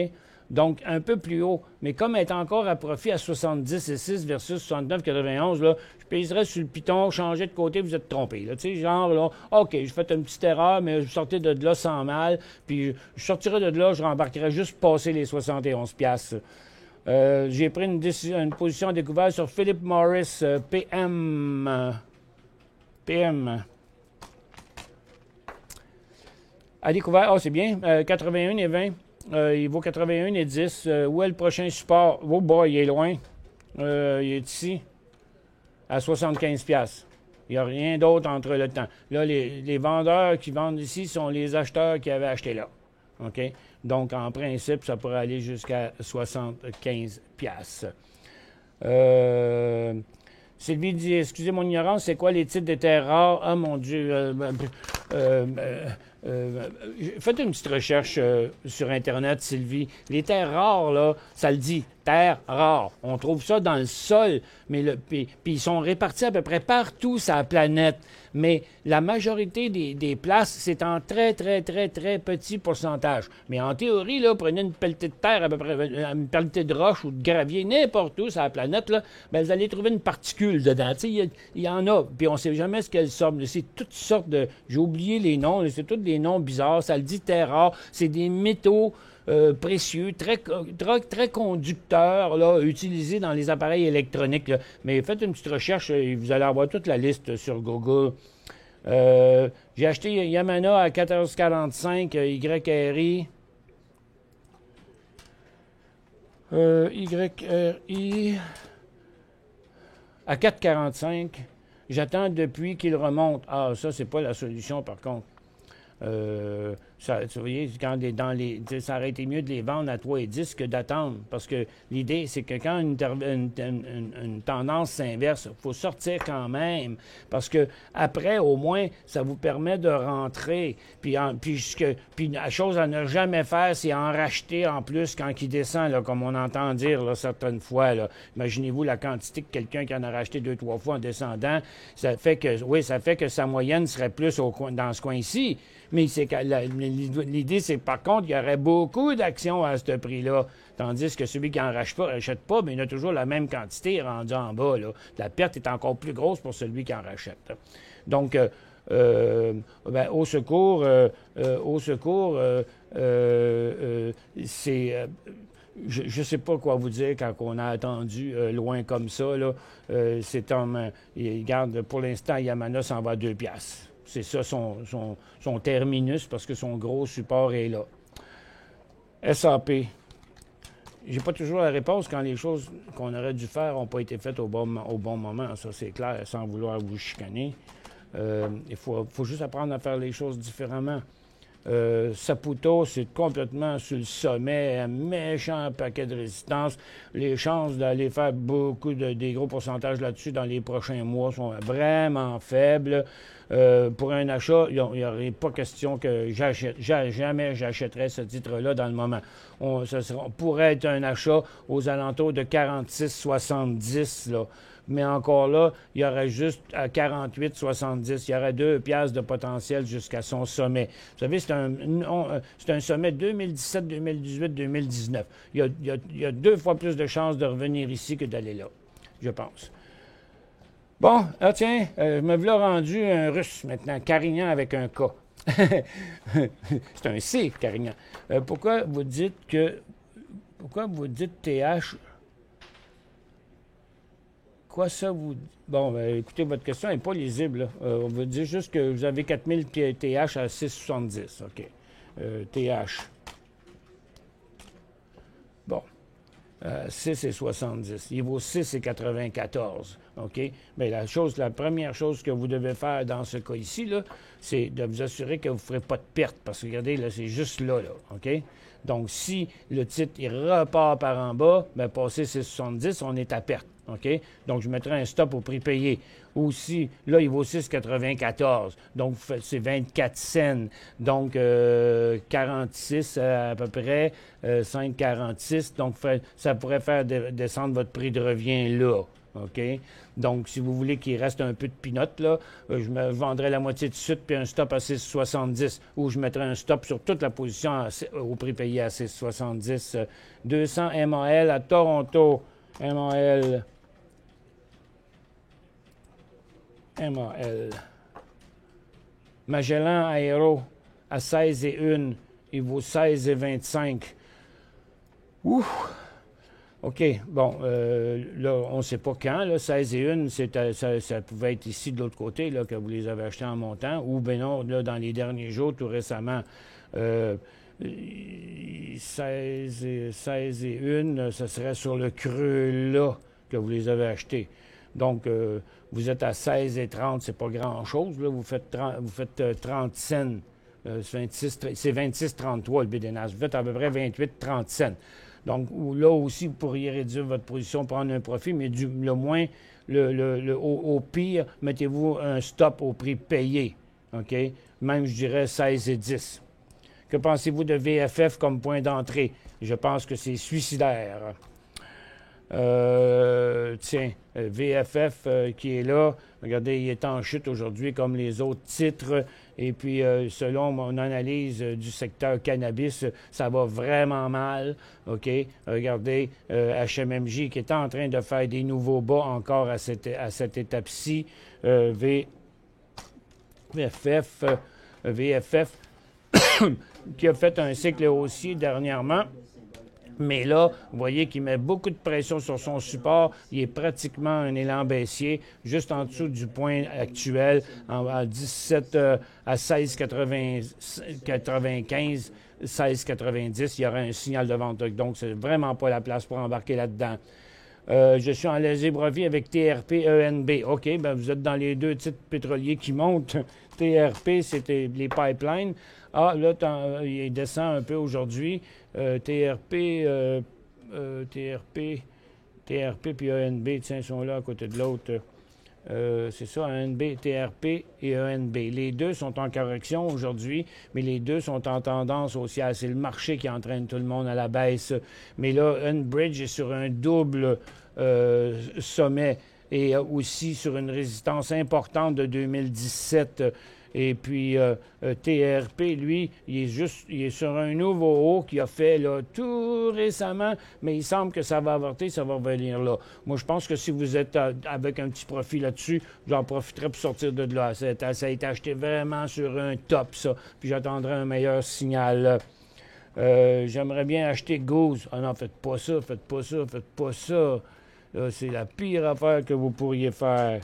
Donc, un peu plus haut. Mais comme elle est encore à profit à 70,6 versus 69,91, là, je pèserais sur le piton, changer de côté, vous êtes trompé. Là. Tu sais, genre, là, OK, j'ai fait une petite erreur, mais je sortais de là sans mal. Puis, je sortirais de là, je rembarquerais juste passer les 71 piastres. J'ai pris une position découverte sur Philip Morris, PM. À découvert, c'est bien, 81,20. Il vaut 81,10. Où est le prochain support? Oh boy, il est loin. Il est ici, à 75 piastres. Il n'y a rien d'autre entre le temps. Là, les vendeurs qui vendent ici sont les acheteurs qui avaient acheté là. OK? Donc, en principe, ça pourrait aller jusqu'à 75 piastres. Sylvie dit, excusez mon ignorance, c'est quoi les titres de terres rares? Ah, mon Dieu. Faites une petite recherche sur Internet, Sylvie. Les terres rares, là, ça le dit, terres rares. On trouve ça dans le sol, mais puis ils sont répartis à peu près partout sur la planète. Mais la majorité des places, c'est en très petit pourcentage. Mais en théorie, là, prenez une pelletée de terre, à peu près une pelletée de roche ou de gravier, n'importe où sur la planète, là, ben, vous allez trouver une particule dedans. Il y en a, puis on ne sait jamais ce qu'elles sortent. C'est toutes sortes de... J'ai oublié les noms, c'est tous des noms bizarres. Ça le dit terre rare. C'est des métaux précieux, très conducteurs, là, utilisés dans les appareils électroniques. Là. Mais faites une petite recherche et vous allez avoir toute la liste sur Google. J'ai acheté Yamana à 14,45, YRI. YRI à 4,45. J'attends depuis qu'il remonte. Ah, ça, c'est pas la solution, par contre. Vous voyez, ça aurait été mieux de les vendre à 3,10 que d'attendre. Parce que l'idée, c'est que quand une tendance s'inverse, il faut sortir quand même. Parce que après, au moins, ça vous permet de rentrer. Puis la chose à ne jamais faire, c'est en racheter en plus quand il descend, là, comme on entend dire là, certaines fois. Là. Imaginez-vous la quantité que quelqu'un qui en a racheté 2-3 fois en descendant. Ça fait que sa moyenne serait plus dans ce coin-ci. Mais l'idée, c'est que par contre, il y aurait beaucoup d'actions à ce prix-là. Tandis que celui qui n'en rachète pas, mais il a toujours la même quantité rendue en bas. Là. La perte est encore plus grosse pour celui qui en rachète. Donc, au secours, c'est... je ne sais pas quoi vous dire quand on a attendu loin comme ça. Là. Regarde, pour l'instant, Yamana s'en va à 2 piastres. C'est ça son terminus parce que son gros support est là. SAP. j'ai pas toujours la réponse quand les choses qu'on aurait dû faire n'ont pas été faites au bon moment. Ça, c'est clair, sans vouloir vous chicaner. Il faut juste apprendre à faire les choses différemment. Saputo, c'est complètement sur le sommet, un méchant paquet de résistance. Les chances d'aller faire des gros pourcentages là-dessus dans les prochains mois sont vraiment faibles. Pour un achat, il n'y aurait pas question que jamais j'achèterais ce titre-là dans le moment. Ça pourrait être un achat aux alentours de 46,70 là. Mais encore là, il y aurait juste à 48,70. Il y aurait 2 piastres de potentiel jusqu'à son sommet. Vous savez, c'est un sommet 2017, 2018, 2019. Il y a 2 fois plus de chances de revenir ici que d'aller là, je pense. Bon, tiens, je me voilà rendu un russe maintenant, Carignan avec un K. C'est un C, Carignan. Pourquoi vous dites TH? Quoi ça vous... Bon, écoutez, votre question n'est pas lisible. Là. On veut dire juste que vous avez 4000 TH à 6,70. OK. TH. Bon. 6,70. Il vaut 6,94. OK? Bien, la première chose que vous devez faire dans ce cas ici, là, c'est de vous assurer que vous ne ferez pas de perte. Parce que, regardez, là, c'est juste là. OK? Donc, si le titre, il repart par en bas, bien, passé 6,70, on est à perte. OK? Donc, je mettrai un stop au prix payé. Ou si, là, il vaut 6,94. Donc, c'est 24 cents. Donc, 46 à peu près, 5,46. Donc, ça pourrait faire descendre votre prix de revient là. OK? Donc, si vous voulez qu'il reste un peu de pinotte, là, je me vendrais la moitié de suite puis un stop à 6,70. Ou je mettrais un stop sur toute la position au prix payé à 6,70. 200 MAL à Toronto. MAL. Magellan Aéro à 16,1. Il vaut 16,25. Ouf! OK. Bon, là, on ne sait pas quand. Là, 16,1, ça pouvait être ici de l'autre côté, là, que vous les avez achetés en montant. Ou bien non, là, dans les derniers jours, tout récemment, 16,1, ce serait sur le creux là que vous les avez achetés. Donc, vous êtes à 16,30, c'est pas grand-chose. Là, vous faites 30 cents. C'est 26,33 le BDNAS. Vous faites à peu près 28,30 cents. Donc, là aussi, vous pourriez réduire votre position, prendre un profit, mais le moins, au pire, mettez-vous un stop au prix payé. OK? Même, je dirais, 16,10. Que pensez-vous de VFF comme point d'entrée? Je pense que c'est suicidaire. Tiens, VFF qui est là, regardez, il est en chute aujourd'hui comme les autres titres. Et puis, selon mon analyse du secteur cannabis, ça va vraiment mal. OK? Regardez, HMMJ qui est en train de faire des nouveaux bas encore à cette étape-ci. VFF qui a fait un cycle haussier dernièrement. Mais là, vous voyez qu'il met beaucoup de pression sur son support. Il est pratiquement un élan baissier, juste en dessous du point actuel, à 16,95, 16,90. Il y aura un signal de vente. Donc, c'est vraiment pas la place pour embarquer là-dedans. Je suis en lésébrovie avec TRP, ENB. OK, bien, vous êtes dans les 2 titres pétroliers qui montent. TRP, c'était les pipelines. Ah, là, il descend un peu aujourd'hui. TRP puis ENB, tiens, ils sont là à côté de l'autre. C'est ça, ENB, TRP et ENB. Les deux sont en correction aujourd'hui, mais les deux sont en tendance haussière. C'est le marché qui entraîne tout le monde à la baisse. Mais là, Enbridge est sur un double sommet et aussi sur une résistance importante de 2017. Et puis, TRP, lui, il est sur un nouveau haut qu'il a fait là, tout récemment, mais il semble que ça va avorter, ça va revenir là. Moi, je pense que si vous êtes avec un petit profit là-dessus, j'en profiterai pour sortir de là. Ça a été acheté vraiment sur un top, ça. Puis j'attendrai un meilleur signal. J'aimerais bien acheter Goose. Ah non, faites pas ça. C'est la pire affaire que vous pourriez faire.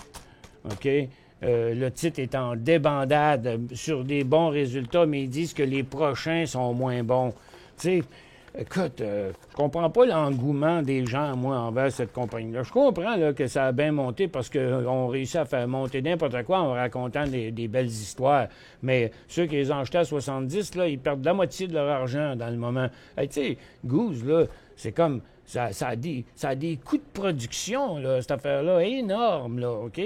OK? Le titre est en débandade sur des bons résultats, mais ils disent que les prochains sont moins bons. Tu sais, Écoute, je comprends pas l'engouement des gens, moi, envers cette compagnie-là. Je comprends là, que ça a bien monté parce qu'on réussit à faire monter n'importe quoi en racontant des belles histoires. Mais ceux qui les ont achetés à 70, là, ils perdent la moitié de leur argent dans le moment. Hey, tu sais, Goose, là, c'est comme... Ça a des coûts de production, là, cette affaire-là, énorme, là, OK?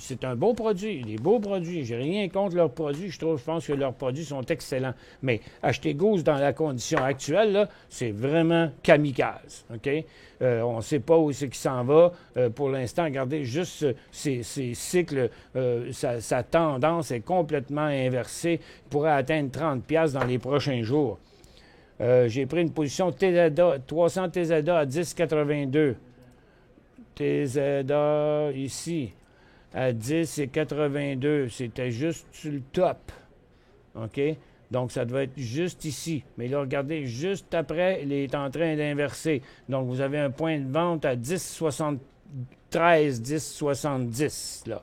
C'est un beau produit, des beaux produits. J'ai rien contre leurs produits. Je pense que leurs produits sont excellents. Mais acheter Goose dans la condition actuelle, là, c'est vraiment kamikaze, OK? On ne sait pas où c'est qu'il s'en va. Pour l'instant, regardez juste ces cycles. Sa tendance est complètement inversée. Il pourrait atteindre 30$ dans les prochains jours. J'ai pris une position TZA, 300 TZA à 10,82. TZA ici, à 10,82. C'était juste sur le top. OK? Donc, ça doit être juste ici. Mais là, regardez, juste après, il est en train d'inverser. Donc, vous avez un point de vente à 10,73, 10,70, là.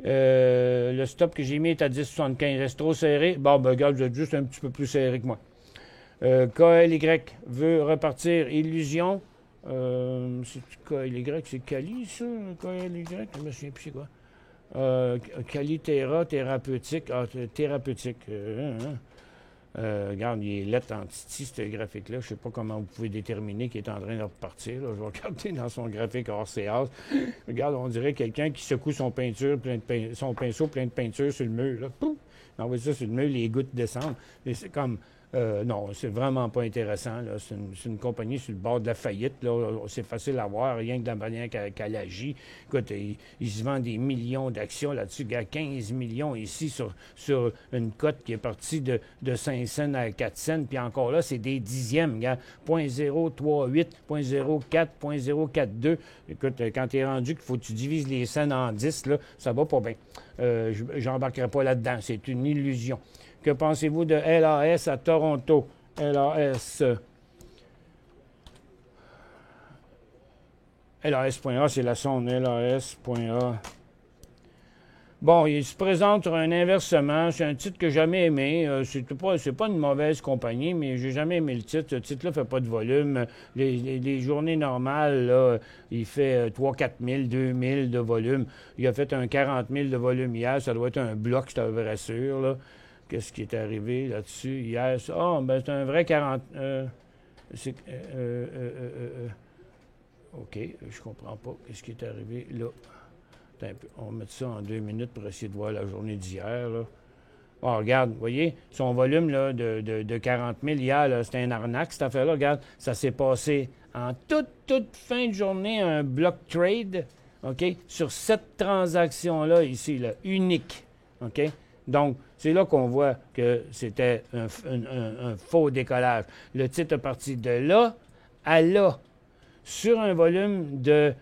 Le stop que j'ai mis est à 10,75. Reste trop serré? Bon, ben, regarde, vous êtes juste un petit peu plus serré que moi. KLY veut repartir. Illusion. C'est KLY, c'est Kali, ça? KLY? Je me souviens plus c'est quoi. Kalitera, thérapeutique. Ah, thérapeutique. Regarde, il est lettre en titi, ce graphique-là. Je ne sais pas comment vous pouvez déterminer qu'il est en train de repartir. Là. Je vais regarder dans son graphique hors séance. Regarde, on dirait quelqu'un qui secoue son pinceau plein de peinture sur le mur. Là. Pouf! On voit ça sur le mur, les gouttes descendent. Et c'est comme... non, c'est vraiment pas intéressant. Là. C'est une compagnie sur le bord de la faillite. Là. C'est facile à voir, rien que de la manière qu'elle agit. Écoute, ils se vendent des millions d'actions là-dessus. Il y a 15 millions ici sur une cote qui est partie de 5 cents à 4 cents. Puis encore là, c'est des dixièmes. Regarde, 0.038, 0.04, 0.042. Écoute, quand tu es rendu qu'il faut que tu divises les cents en 10, là, ça va pas bien. J'embarquerai pas là-dedans. C'est une illusion. Que pensez-vous de LAS à Toronto? LAS.A, c'est la sonde LAS.A. Bon, il se présente sur un inversement. C'est un titre que j'ai jamais aimé. C'est pas une mauvaise compagnie, mais j'ai jamais aimé le titre. Ce titre-là ne fait pas de volume. Les journées normales, là, il fait 3-4 000, 2 000 de volume. Il a fait un 40 000 de volume hier. Ça doit être un bloc, je t'avais sûr, là. Qu'est-ce qui est arrivé là-dessus hier? Ah, ben c'est un vrai 40... OK, je comprends pas. Qu'est-ce qui est arrivé là? Attends un peu. On va mettre ça en 2 minutes pour essayer de voir la journée d'hier, là. Oh, regarde, vous voyez, son volume là, de 40 000 hier, là, c'était un arnaque, cette affaire-là. Regarde, ça s'est passé en toute fin de journée, un block trade, OK, sur cette transaction-là, ici, là, unique, OK? Donc, c'est là qu'on voit que c'était un faux décollage. Le titre est parti de là à là, sur un volume de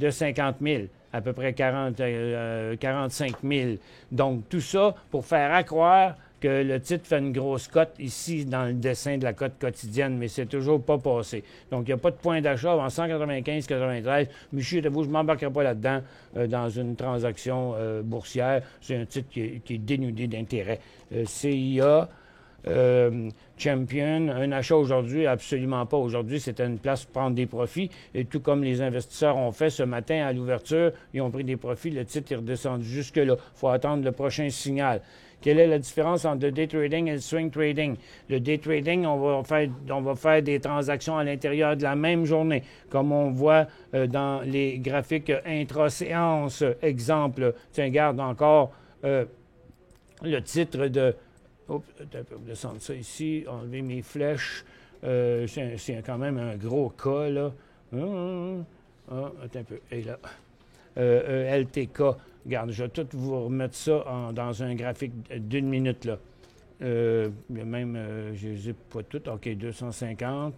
50 000, à peu près 45 000. Donc, tout ça pour faire accroire que le titre fait une grosse cote ici dans le dessin de la cote quotidienne, mais c'est toujours pas passé. Donc, il n'y a pas de point d'achat en 195,93. Michu, je ne m'embarquerai pas là-dedans dans une transaction boursière. C'est un titre qui est dénudé d'intérêt. CIA, Champion, un achat aujourd'hui, absolument pas. Aujourd'hui, c'était une place pour prendre des profits. Et tout comme les investisseurs ont fait ce matin à l'ouverture, ils ont pris des profits. Le titre est redescendu jusque-là. Il faut attendre le prochain signal. Quelle est la différence entre le day trading et le swing trading? Le day trading, on va faire des transactions à l'intérieur de la même journée, comme on voit dans les graphiques intra-séance. Exemple, tiens, regarde encore le titre de... Oups, attends un peu, descendre ça ici, enlever mes flèches. C'est quand même un gros cas, là. Attends un peu, et là. LTK. Regarde, je vais tout vous remettre ça dans un graphique d'1 minute, là. Même, je les ai pas toutes. OK, 250.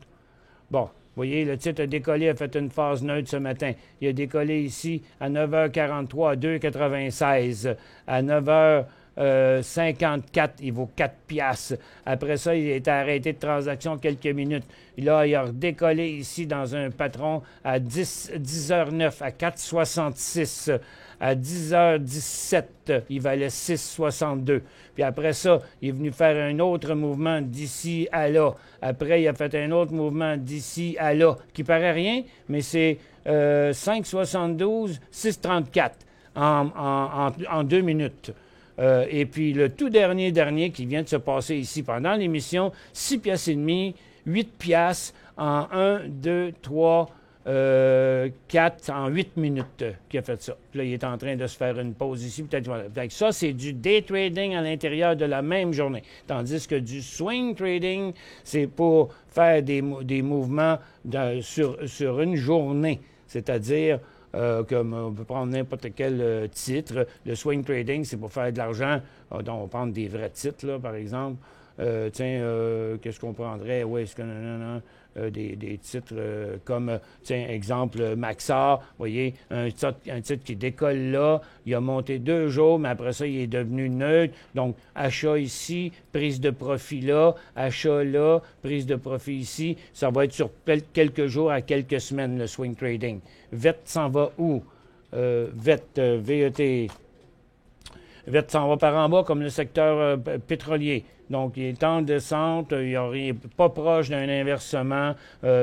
Bon, vous voyez, le titre a décollé, a fait une phase neutre ce matin. Il a décollé ici à 9h43, à 2,96. À 9h... 54, il vaut 4 piastres. Après ça, il a été arrêté de transaction quelques minutes. Là, il a redécollé ici dans un patron à 10h09 à 4,66. À 10h17, il valait 6,62. Puis après ça, il est venu faire un autre mouvement d'ici à là. Après, il a fait un autre mouvement d'ici à là, qui paraît rien, mais c'est 5,72, 6,34 en 2 minutes. Et puis le tout dernier qui vient de se passer ici pendant l'émission, 6 piastres et demi, 8 piastres en 1, 2, 3, 4 en 8 minutes qui a fait ça. Puis là, il est en train de se faire une pause ici. Peut-être ça, c'est du day trading à l'intérieur de la même journée. Tandis que du swing trading, c'est pour faire des mouvements sur une journée. C'est-à-dire, comme on peut prendre n'importe quel titre. Le swing trading, c'est pour faire de l'argent. Donc, on va prendre des vrais titres, là, par exemple. Qu'est-ce qu'on prendrait? Oui, est-ce que des titres comme, exemple, Maxar, vous voyez, un titre qui décolle là, il a monté 2 jours, mais après ça, il est devenu neutre. Donc, achat ici, prise de profit là, achat là, prise de profit ici. Ça va être sur quelques jours à quelques semaines, le swing trading. VET s'en va où? VET, VET. VET s'en va par en bas comme le secteur pétrolier. Donc, il est en descente, il n'est pas proche d'un inversement,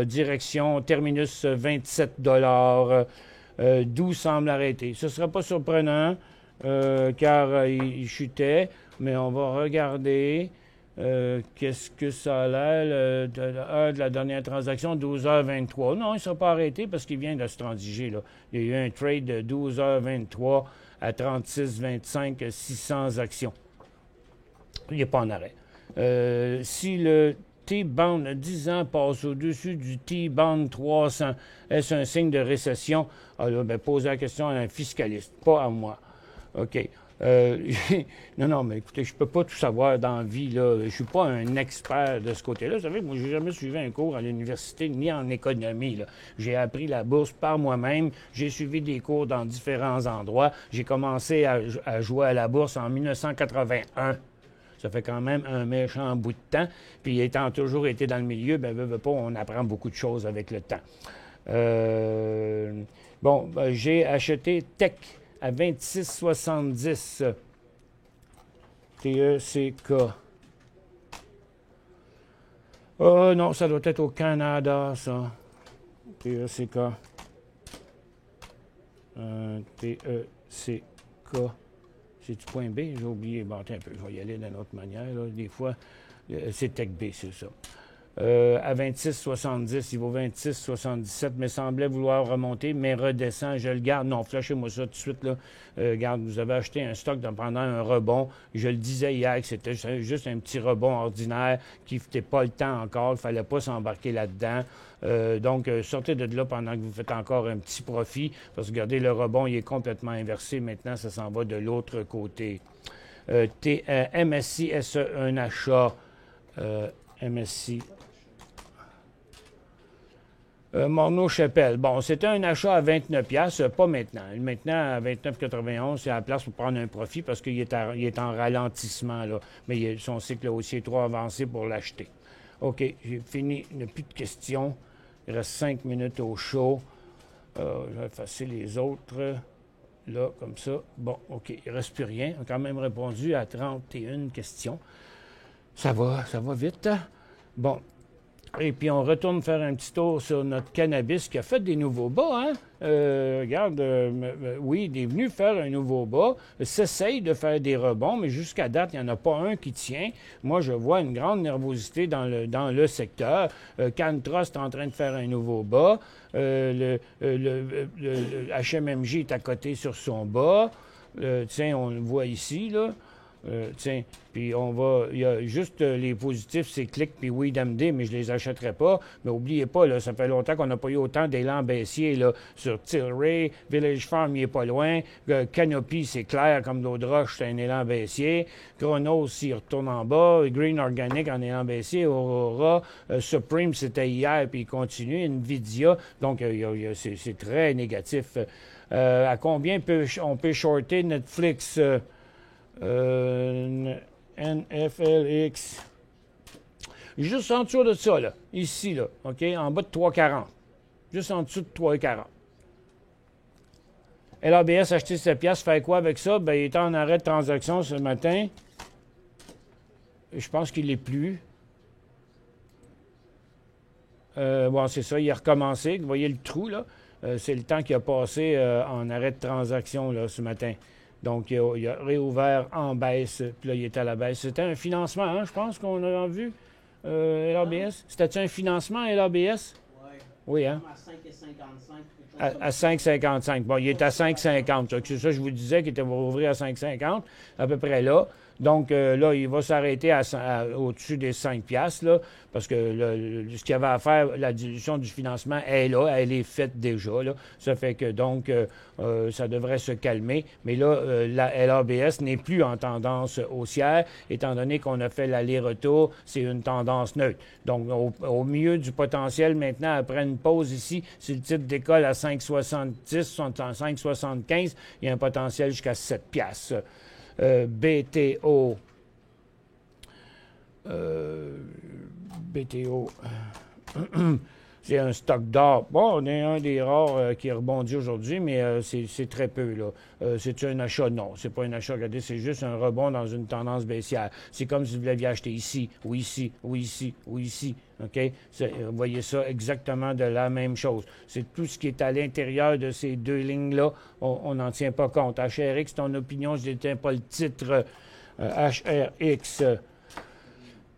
direction terminus 27 $, d'où semble arrêter. Ce ne sera pas surprenant, car il chutait, mais on va regarder qu'est-ce que ça a l'air de la dernière transaction, 12h23. Non, il ne sera pas arrêté parce qu'il vient de se transiger, là. Il y a eu un trade de 12h23 à 36,25, 600 actions. Il n'est pas en arrêt. Si le T-Bond 10 ans passe au-dessus du T-Bond 300, est-ce un signe de récession? Alors, posez la question à un fiscaliste, pas à moi. OK. Non, mais écoutez, je ne peux pas tout savoir dans la vie, là. Je ne suis pas un expert de ce côté-là. Vous savez, moi, je n'ai jamais suivi un cours à l'université ni en économie, là. J'ai appris la bourse par moi-même. J'ai suivi des cours dans différents endroits. J'ai commencé à jouer à la bourse en 1981. Ça fait quand même un méchant bout de temps. Puis, étant toujours été dans le milieu, on apprend beaucoup de choses avec le temps. J'ai acheté Tech à 26,70. TECK. Oh non, ça doit être au Canada, ça. TECK. TECK. C'est-tu point B? J'ai oublié. Bon, attends un peu, je vais y aller d'une autre manière. Là. Des fois, c'est Tech B, c'est ça. À 26,70, il vaut 26,77, mais semblait vouloir remonter, mais redescend, je le garde. Non, flashez-moi ça tout de suite, là. Regarde, vous avez acheté un stock pendant un rebond. Je le disais hier que c'était juste un petit rebond ordinaire qui ne fitait pas le temps encore. Il ne fallait pas s'embarquer là-dedans. Donc, sortez de là pendant que vous faites encore un petit profit, parce que regardez, le rebond, il est complètement inversé. Maintenant, ça s'en va de l'autre côté. MSI, est-ce un achat? MSI. Morneau-Chapelle. Bon, c'était un achat à 29 $, pas maintenant. Maintenant, à 29,91, c'est à la place pour prendre un profit parce qu'il est en ralentissement, là. Mais son cycle haussier est trop avancé pour l'acheter. OK, j'ai fini. Il n'y a plus de questions. Il reste 5 minutes au show. Je vais effacer les autres. Là, comme ça. Bon, OK, il ne reste plus rien. On a quand même répondu à 31 questions. Ça va vite. Bon. Et puis, on retourne faire un petit tour sur notre cannabis qui a fait des nouveaux bas, hein? Regarde, oui, il est venu faire un nouveau bas, s'essaye de faire des rebonds, mais jusqu'à date, il n'y en a pas un qui tient. Moi, je vois une grande nervosité dans le secteur. CanTrust est en train de faire un nouveau bas. Le HMMJ est à côté sur son bas. On le voit ici, là. Puis il y a juste les positifs, c'est Click puis WeedMD, mais je les achèterai pas. Mais n'oubliez pas, là, ça fait longtemps qu'on n'a pas eu autant d'élan baissier là, sur Tilray, Village Farm, il est pas loin. Canopy, c'est clair, comme l'eau de roche, c'est un élan baissier. Chronos, il retourne en bas. Green Organic en élan baissier. Aurora, Supreme, c'était hier, puis il continue. Nvidia, donc c'est très négatif. À combien on peut shorter Netflix? NFLX. Juste en dessous de ça, là. Ici, là. OK? En bas de 3,40. Juste en dessous de 3,40. LABS a acheté 7 piastres. Fait quoi avec ça? Ben, il était en arrêt de transaction ce matin. Je pense qu'il n'est plus. Bon, c'est ça, il a recommencé. Vous voyez le trou, là? C'est le temps qu'il a passé en arrêt de transaction, là, ce matin. Donc, il a réouvert en baisse, puis là, il était à la baisse. C'était un financement, hein, je pense qu'on a vu, LABS. C'était-tu un financement, LABS? Oui, hein? À 5,55. Bon, il est à 5,50. C'est ça, je vous disais qu'il était ouvrir à 5,50, à peu près là. Donc, là, il va s'arrêter au-dessus des 5 piastres, là, parce que ce qu'il y avait à faire, la dilution du financement est là, elle est faite déjà, là. Ça fait que, donc, ça devrait se calmer. Mais là, la LABS n'est plus en tendance haussière, étant donné qu'on a fait l'aller-retour, c'est une tendance neutre. Donc, au milieu du potentiel, maintenant, après une pause ici, si le titre décolle à 5,70, 5,75, il y a un potentiel jusqu'à 7 piastres. BTO. BTO. C'est un stock d'or. Bon, on est un des rares qui rebondit aujourd'hui, mais c'est très peu, là. C'est un achat? Non, c'est pas un achat. Regardez, c'est juste un rebond dans une tendance baissière. C'est comme si vous l'aviez acheté ici, ou ici, ou ici, ou ici. OK? Vous voyez ça exactement de la même chose. C'est tout ce qui est à l'intérieur de ces deux lignes-là. On n'en tient pas compte. HRX, ton opinion, je n'éteins pas le titre. HRX.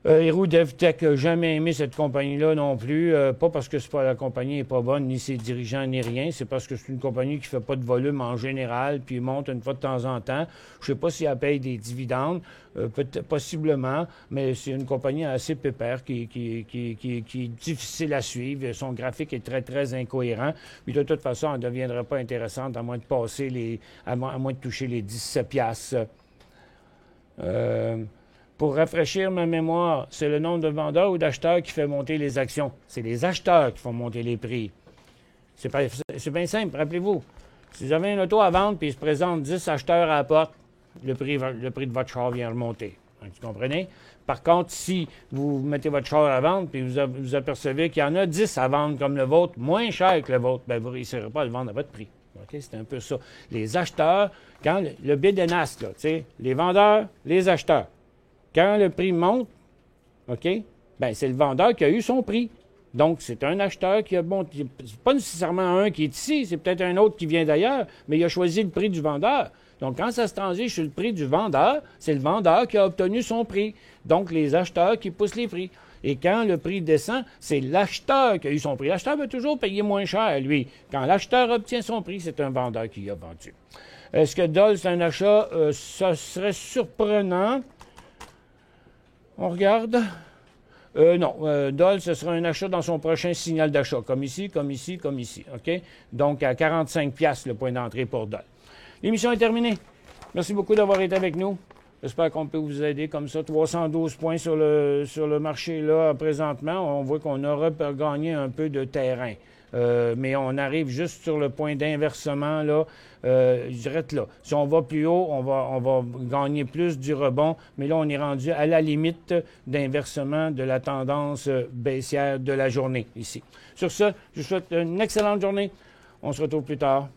Héroux DevTech, jamais aimé cette compagnie-là non plus. Pas parce que la compagnie n'est pas bonne, ni ses dirigeants, ni rien. C'est parce que c'est une compagnie qui ne fait pas de volume en général, puis monte une fois de temps en temps. Je ne sais pas si elle paye des dividendes, peut-être possiblement, mais c'est une compagnie assez pépère qui est difficile à suivre. Son graphique est très, très incohérent. Puis de toute façon, elle ne deviendra pas intéressante à moins de passer à moins de toucher les 17 piastres. Pour rafraîchir ma mémoire, c'est le nombre de vendeurs ou d'acheteurs qui fait monter les actions. C'est les acheteurs qui font monter les prix. C'est bien simple, rappelez-vous. Si vous avez un auto à vendre et il se présente 10 acheteurs à la porte, le prix de votre char vient remonter. Donc, vous comprenez? Par contre, si vous mettez votre char à vendre et vous apercevez qu'il y en a 10 à vendre comme le vôtre, moins cher que le vôtre, bien, vous ne réussirez pas à le vendre à votre prix. Okay? C'est un peu ça. Les acheteurs, quand le bid and ask, là, les vendeurs, les acheteurs. Quand le prix monte, OK, bien, c'est le vendeur qui a eu son prix. Donc, c'est un acheteur qui a monté. C'est pas nécessairement un qui est ici, c'est peut-être un autre qui vient d'ailleurs, mais il a choisi le prix du vendeur. Donc, quand ça se transige sur le prix du vendeur, c'est le vendeur qui a obtenu son prix. Donc, les acheteurs qui poussent les prix. Et quand le prix descend, c'est l'acheteur qui a eu son prix. L'acheteur va toujours payer moins cher, lui. Quand l'acheteur obtient son prix, c'est un vendeur qui a vendu. Est-ce que Dole, c'est un achat? Ça serait surprenant. On regarde. Non, Dole, ce sera un achat dans son prochain signal d'achat, comme ici, comme ici, comme ici. OK? Donc, à 45 piastres le point d'entrée pour Dole. L'émission est terminée. Merci beaucoup d'avoir été avec nous. J'espère qu'on peut vous aider comme ça. 312 points sur le marché là présentement. On voit qu'on aura gagné un peu de terrain. Mais on arrive juste sur le point d'inversement, là, je dirais là. Si on va plus haut, on va gagner plus du rebond, mais là, on est rendu à la limite d'inversement de la tendance baissière de la journée ici. Sur ce, je vous souhaite une excellente journée. On se retrouve plus tard.